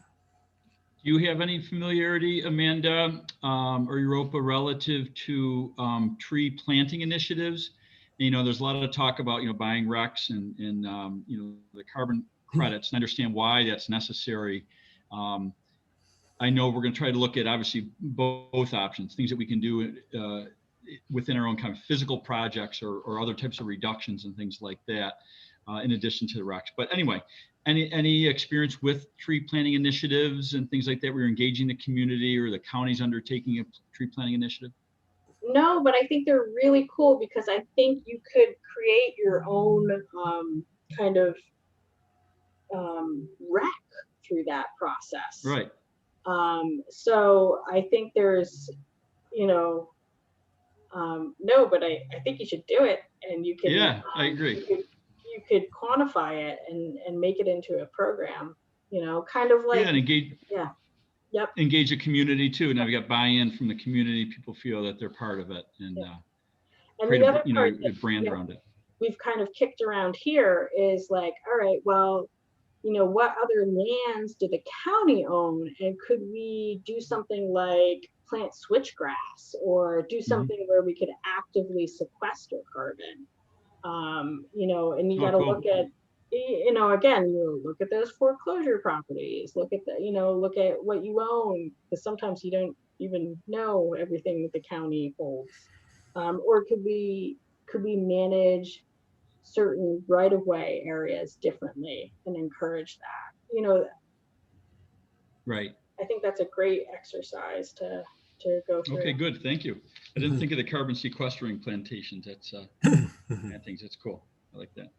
Speaker 7: you have any familiarity, Amanda, or Europa, relative to tree planting initiatives? There's a lot of talk about, buying RECs and the carbon credits, and understand why that's necessary. I know we're going to try to look at, obviously, both options, things that we can do within our own kind of physical projects or other types of reductions and things like that, in addition to the RECs. But anyway, any experience with tree planting initiatives and things like that? We're engaging the community, or the county's undertaking a tree planting initiative?
Speaker 8: No, but I think they're really cool because I think you could create your own kind of REC through that process.
Speaker 7: Right.
Speaker 8: So I think there's, no, but I think you should do it, and you can.
Speaker 7: Yeah, I agree.
Speaker 8: You could quantify it and make it into a program, kind of like.
Speaker 7: Yeah, and engage.
Speaker 8: Yeah. Yep.
Speaker 7: Engage the community too. Now we got buy-in from the community. People feel that they're part of it, and create a brand around it.
Speaker 8: We've kind of kicked around here is like, all right, well, what other lands do the county own, and could we do something like plant switchgrass, or do something where we could actively sequester carbon? And you got to look at you know, again, you look at those foreclosure properties, look at the, you know, look at what you own, because sometimes you don't even know everything that the county holds. Or could we manage certain right-of-way areas differently and encourage that? You know,
Speaker 7: Right.
Speaker 8: I think that's a great exercise to go through.
Speaker 7: Okay, good. Thank you. I didn't think of the carbon sequestering plantations. That's I think that's cool. I like that.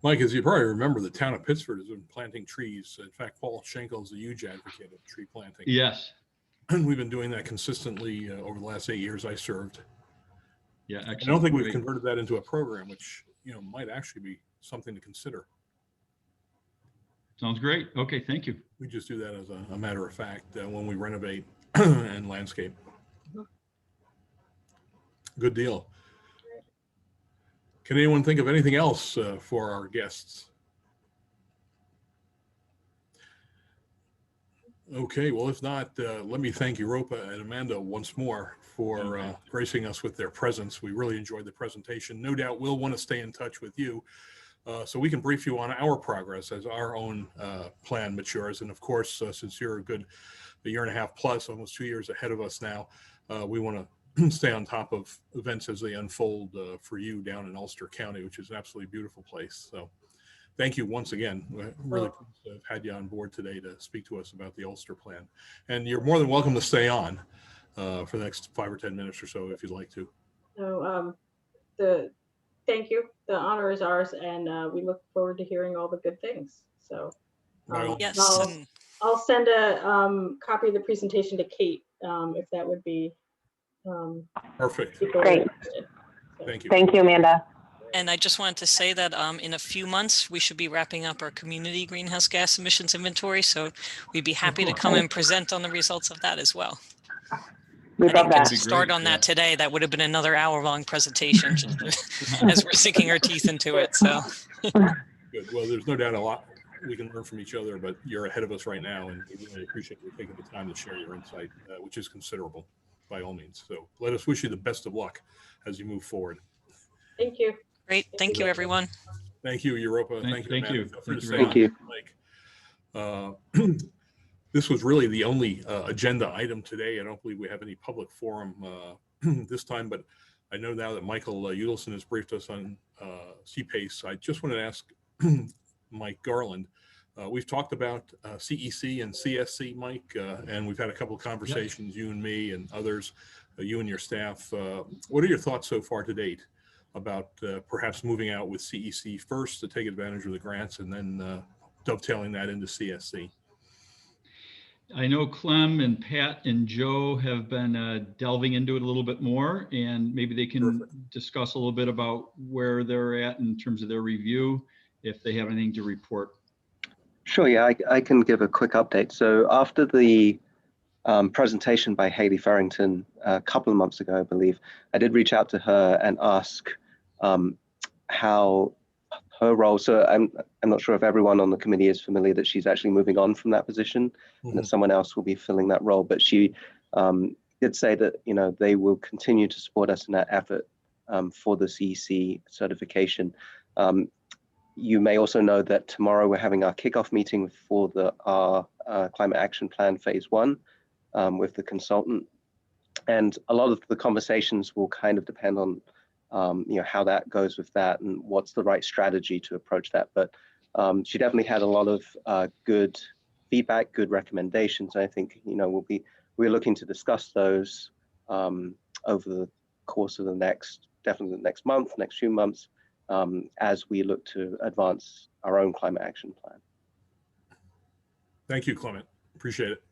Speaker 2: Mike, as you probably remember, the town of Pittsford has been planting trees. In fact, Paul Schenkel is a huge advocate of tree planting.
Speaker 7: Yes.
Speaker 2: And we've been doing that consistently over the last 8 years I served.
Speaker 7: Yeah, excellent.
Speaker 2: I don't think we've
Speaker 7: Great.
Speaker 2: converted that into a program, which, you know, might actually be something to consider.
Speaker 7: Sounds great. Okay, thank you.
Speaker 2: We just do that as a matter of fact when we renovate and landscape. Good deal. Can anyone think of anything else for our guests? Okay, well, if not, let me thank Europa and Amanda once more for gracing us with their presence. We really enjoyed the presentation. No doubt we'll want to stay in touch with you so we can brief you on our progress as our own plan matures. And of course, since you're a year and a half plus, almost 2 years ahead of us now, we want to stay on top of events as they unfold for you down in Ulster County, which is an absolutely beautiful place. So thank you once again. We're really pleased to have had you on board today to speak to us about the Ulster plan. And you're more than welcome to stay on for the next 5 or 10 minutes or so if you'd like to.
Speaker 8: So thank you. The honor is ours, and we look forward to hearing all the good things. So
Speaker 13: yes,
Speaker 8: I'll send a copy of the presentation to Kate if that would be
Speaker 2: perfect.
Speaker 1: Great.
Speaker 2: Thank you.
Speaker 1: Thank you, Amanda.
Speaker 13: and I just wanted to say that in a few months, we should be wrapping up our community greenhouse gas emissions inventory. So we'd be happy to come and present on the results of that as well.
Speaker 1: We
Speaker 13: I
Speaker 1: love
Speaker 13: didn't get
Speaker 1: that.
Speaker 13: to start on that today. That would have been another hour-long presentation as we're sinking our teeth into it. So
Speaker 2: Good. Well, there's no doubt a lot we can learn from each other, but you're ahead of us right now, and we really appreciate you taking the time to share your insight, which is considerable by all means. So let us wish you the best of luck as you move forward.
Speaker 8: Thank you.
Speaker 13: great. Thank you, everyone.
Speaker 2: Thank you, Europa.
Speaker 7: Thank
Speaker 2: Amanda.
Speaker 7: you.
Speaker 2: Feel free to
Speaker 7: Thank
Speaker 2: stay
Speaker 7: you
Speaker 2: on, Mike. This was really the only agenda item today. I don't believe we have any public forum this time, but I know now that Michael Udelson has briefed us on CPACE. I just wanted to ask Mike Garland. We've talked about CEC and CSC, Mike, and we've had a couple of conversations, you and me and others, you and your staff. What are your thoughts so far to date about perhaps moving out with CEC first to take advantage of the grants and then dovetailing that into CSC?
Speaker 7: I know Clem and Pat and Joe have been delving into it a little bit more, and maybe they can discuss a little bit about where they're at in terms of their review, if they have anything to report.
Speaker 10: Sure, yeah, I can give a quick update. So after the presentation by Haley Farrington a couple of months ago, I believe, I did reach out to her and ask how her role, so I'm not sure if everyone on the committee is familiar that she's actually moving on from that position, and that someone else will be filling that role. But she did say that, you know, they will continue to support us in that effort for the CEC certification. You may also know that tomorrow we're having our kickoff meeting for our Climate Action Plan Phase 1 with the consultant. And a lot of the conversations will kind of depend on you know, how that goes with that and what's the right strategy to approach that. But she definitely had a lot of good feedback, good recommendations. I think, you know, we're looking to discuss those over the course of definitely the next month, next few months, as we look to advance our own climate action plan.
Speaker 2: Thank you, Clement. Appreciate it.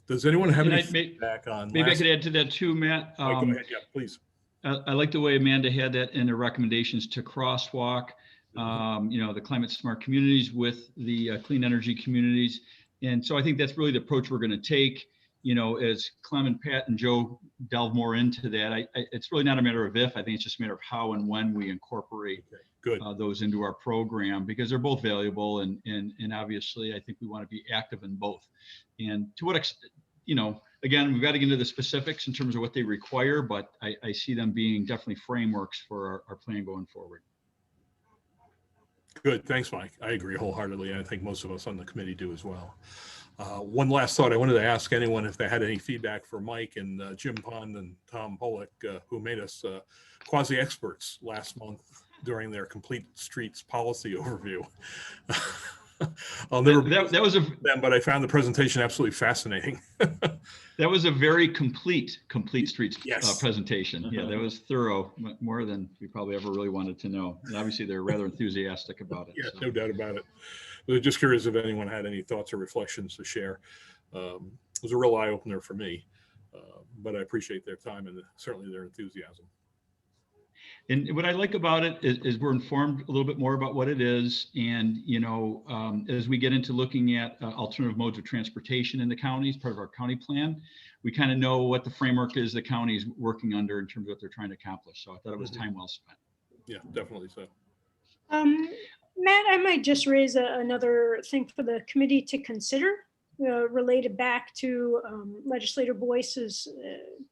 Speaker 2: Does anyone have any feedback on?
Speaker 7: Maybe I could add to that too, Matt.
Speaker 2: Go ahead, yeah, please.
Speaker 7: I like the way Amanda had that in the recommendations to crosswalk, you know, the climate smart communities with the clean energy communities. And so I think that's really the approach we're going to take, you know, as Clem and Pat and Joe delve more into that. It's really not a matter of if, I think it's just a matter of how and when we incorporate those into our program, because they're both valuable. And obviously, I think we want to be active in both. And to what extent, you know, again, we've got to get into the specifics in terms of what they require, but I see them being definitely frameworks for our plan going forward.
Speaker 2: Good. Thanks, Mike. I agree wholeheartedly. And I think most of us on the committee do as well. One last thought. I wanted to ask anyone if they had any feedback for Mike and Jim Pond and Tom Pollock, who made us quasi-experts last month during their Complete Streets policy overview. I'll never
Speaker 7: that was a
Speaker 2: them, but I found the presentation absolutely fascinating.
Speaker 7: that was a very complete streets
Speaker 2: Yes.
Speaker 7: presentation. Yeah, that was thorough, more than we probably ever really wanted to know. And obviously, they're rather enthusiastic about it.
Speaker 2: Yeah,
Speaker 7: so.
Speaker 2: no doubt about it. But just curious if anyone had any thoughts or reflections to share. It was a real eye opener for me, but I appreciate their time and certainly their enthusiasm.
Speaker 7: And what I like about it is we're informed a little bit more about what it is. And, as we get into looking at alternative modes of transportation in the counties, part of our county plan, we kind of know what the framework is the county is working under in terms of what they're trying to accomplish. So I thought it was time well spent.
Speaker 2: Yeah, definitely so.
Speaker 14: Matt, I might just raise another thing for the committee to consider, related back to Legislator Boyce's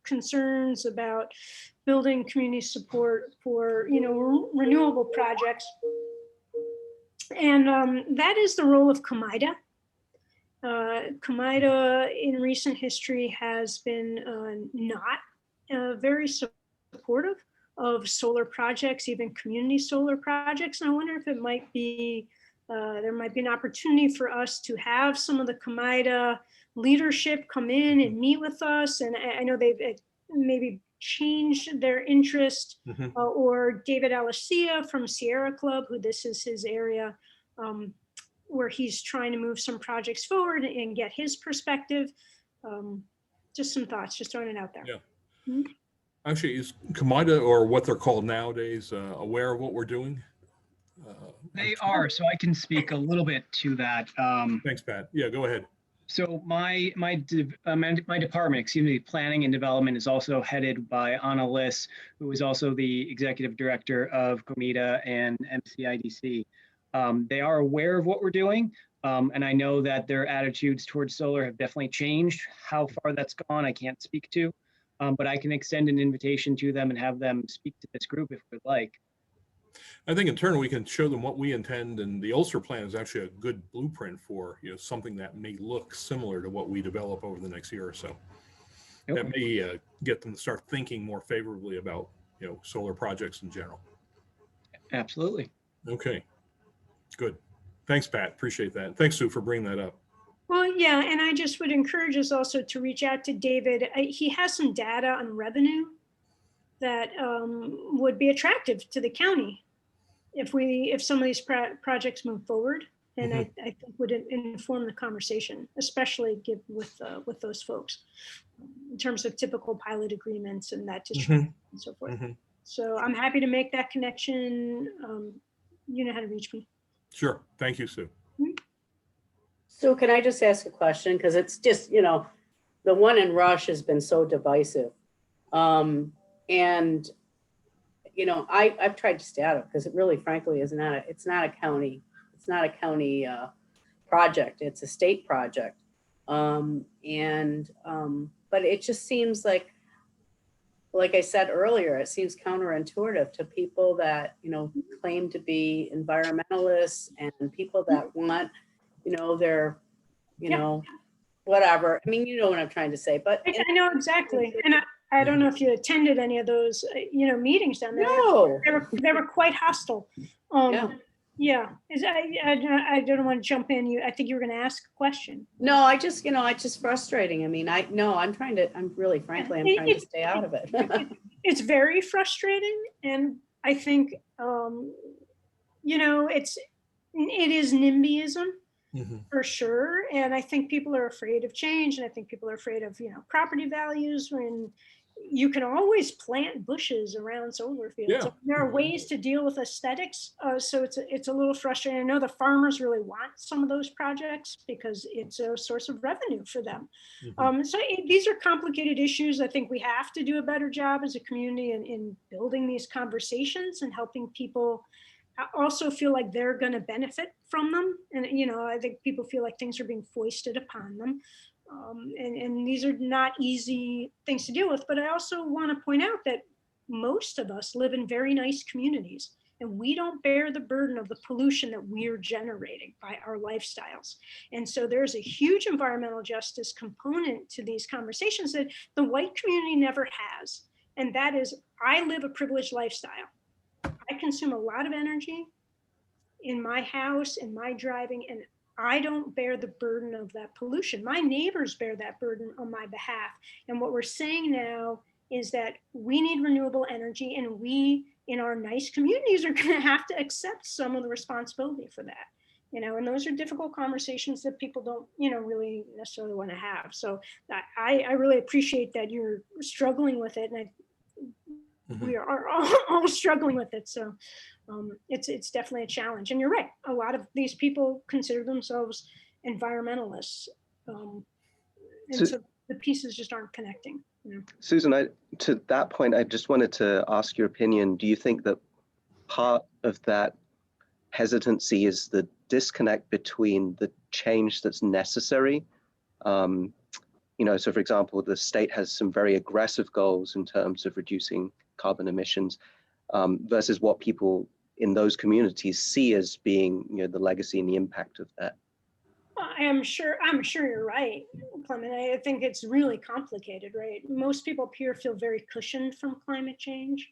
Speaker 14: concerns about building community support for, renewable projects. And that is the role of COMIDA. COMIDA in recent history has been not very supportive of solar projects, even community solar projects. And I wonder if it might be, there might be an opportunity for us to have some of the COMIDA leadership come in and meet with us. And I know they've maybe changed their interest, or David Alicia from Sierra Club, who this is his area, where he's trying to move some projects forward and get his perspective. Just some thoughts, just throwing it out there.
Speaker 2: Yeah. Actually, is COMIDA, or what they're called nowadays, aware of what we're doing?
Speaker 11: They are, so I can speak a little bit to that.
Speaker 2: Thanks, Pat. Yeah, go ahead.
Speaker 11: So my department, planning and development, is also headed by Anna Liss, who is also the executive director of COMIDA and MCIDC. They are aware of what we're doing, and I know that their attitudes towards solar have definitely changed. How far that's gone, I can't speak to, but I can extend an invitation to them and have them speak to this group if they'd like.
Speaker 2: I think in turn we can show them what we intend, and the Ulster plan is actually a good blueprint for something that may look similar to what we develop over the next year or so. Yep. That may get them to start thinking more favorably about solar projects in general.
Speaker 11: Absolutely.
Speaker 2: Okay, good. Thanks, Pat. Appreciate that. Thanks, Sue, for bringing that up.
Speaker 14: Well, yeah, and I just would encourage us also to reach out to David. He has some data on revenue that would be attractive to the county if some of these projects move forward, and I think would inform the conversation, especially with those folks in terms of typical pilot agreements and that distribution and so forth. So I'm happy to make that connection. You know how to reach me.
Speaker 2: Sure. Thank you, Sue.
Speaker 5: So can I just ask a question? Because it's just, the one in Rush has been so divisive. And, I've tried to stay out of it because it really, frankly, it's not a county project. It's a state project. But it just seems like I said earlier, it seems counterintuitive to people that, claim to be environmentalists and people that want, their, whatever. I mean, you know what I'm trying to say, but
Speaker 14: I know exactly. And I don't know if you attended any of those, meetings down there.
Speaker 5: No.
Speaker 14: They were quite hostile. Yeah. I don't want to jump in. I think you were going to ask a question.
Speaker 5: No, it's just frustrating. I mean, I'm trying to stay out of it.
Speaker 14: It's very frustrating. And I think, it is NIMBYism. For sure. And I think people are afraid of change. And I think people are afraid of, property values, when you can always plant bushes around solar fields.
Speaker 2: Yeah.
Speaker 14: There are ways to deal with aesthetics. So it's a little frustrating. I know the farmers really want some of those projects because it's a source of revenue for them. So these are complicated issues. I think we have to do a better job as a community in building these conversations and helping people also feel like they're going to benefit from them. And, I think people feel like things are being foisted upon them. And these are not easy things to deal with. But I also want to point out that most of us live in very nice communities. And we don't bear the burden of the pollution that we're generating by our lifestyles. And so there's a huge environmental justice component to these conversations that the white community never has. And that is, I live a privileged lifestyle. I consume a lot of energy in my house, in my driving, and I don't bear the burden of that pollution. My neighbors bear that burden on my behalf. And what we're saying now is that we need renewable energy, and we in our nice communities are going to have to accept some of the responsibility for that. And those are difficult conversations that people don't, really necessarily want to have. So I really appreciate that you're struggling with it, and we are all struggling with it. So it's definitely a challenge. And you're right. A lot of these people consider themselves environmentalists. And so the pieces just aren't connecting.
Speaker 10: Susan, to that point, I just wanted to ask your opinion. Do you think that part of that hesitancy is the disconnect between the change that's necessary? So for example, the state has some very aggressive goals in terms of reducing carbon emissions versus what people in those communities see as being, the legacy and the impact of that.
Speaker 14: I'm sure you're right, Clement. I think it's really complicated, right? Most people up here feel very cushioned from climate change,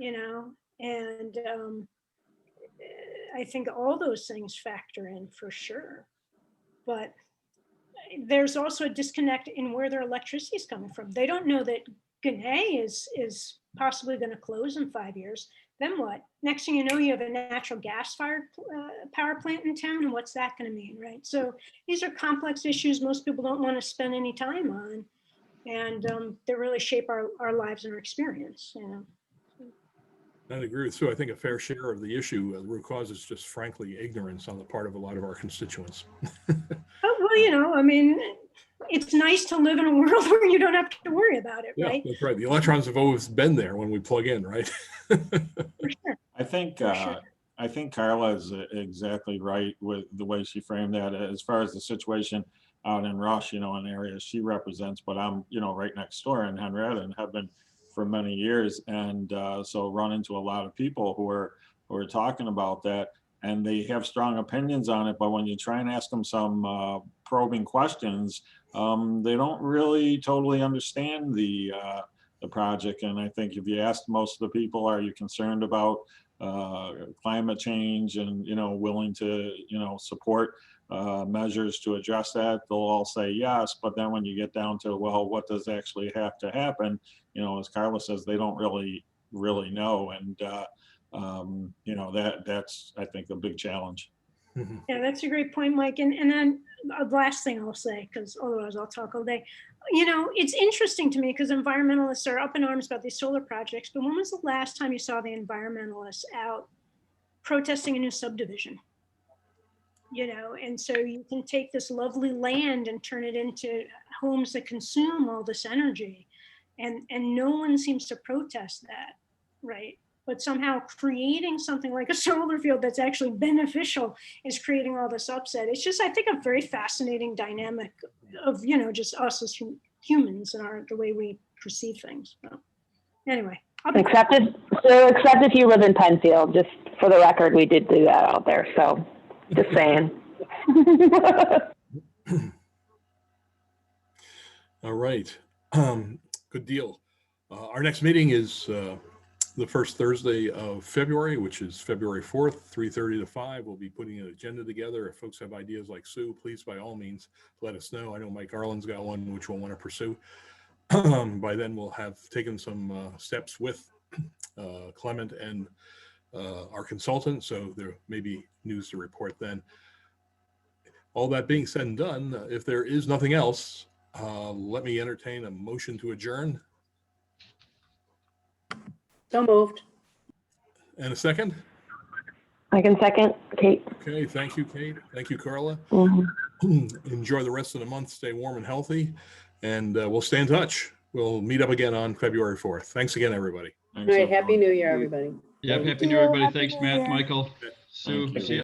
Speaker 14: and I think all those things factor in for sure. But there's also a disconnect in where their electricity is coming from. They don't know that Gunay is possibly going to close in 5 years. Then what? Next thing you know, you have a natural gas-fired power plant in town, and what's that going to mean, right? So these are complex issues most people don't want to spend any time on, and they really shape our lives and our experience.
Speaker 2: I agree with Sue. I think a fair share of the issue, the root cause, is just frankly ignorance on the part of a lot of our constituents.
Speaker 14: It's nice to live in a world where you don't have to worry about it,
Speaker 2: Yeah,
Speaker 14: right?
Speaker 2: that's right. The electrons have always been there when we plug in, right?
Speaker 14: For sure.
Speaker 4: I think Carla is exactly right with the way she framed that. As far as the situation out in Rush, an area she represents, but I'm, right next door in Henrietta and have been for many years, and so run into a lot of people who are talking about that, and they have strong opinions on it. But when you try and ask them some probing questions, they don't really totally understand the project. And I think if you ask most of the people, are you concerned about climate change and willing to support measures to address that, they'll all say yes. But then when you get down to, well, what does actually have to happen, as Carla says, they don't really know. And that's, I think, a big challenge.
Speaker 14: Yeah, that's a great point, Mike. And then the last thing I'll say, because otherwise I'll talk all day. It's interesting to me because environmentalists are up in arms about these solar projects, but when was the last time you saw the environmentalists out protesting a new subdivision? And so you can take this lovely land and turn it into homes that consume all this energy, and no one seems to protest that, right? But somehow creating something like a solar field that's actually beneficial is creating all this upset. It's just, I think, a very fascinating dynamic of, just us as humans and the way we perceive things. So, anyway.
Speaker 1: Except if you live in Penfield, just for the record, we did do that out there. So just saying.
Speaker 2: All right. Good deal. Our next meeting is the first Thursday of February, which is February 4th, 3:30 to 5. We'll be putting an agenda together. If folks have ideas like Sue, please, by all means, let us know. I know Mike Garland's got one, which we'll want to pursue. By then, we'll have taken some steps with Clement and our consultant, so there may be news to report then. All that being said and done, if there is nothing else, let me entertain a motion to adjourn.
Speaker 5: So moved.
Speaker 2: And a second?
Speaker 1: I can second, Kate.
Speaker 2: Okay, thank you, Kate. Thank you, Carla.
Speaker 1: Mm-hmm.
Speaker 2: Enjoy the rest of the month. Stay warm and healthy, and we'll stay in touch. We'll meet up again on February 4th. Thanks again, everybody.
Speaker 5: All right. Happy New Year, everybody.
Speaker 7: Yep. Happy New Year, everybody. Thanks, Matt, Michael, Sue. See ya.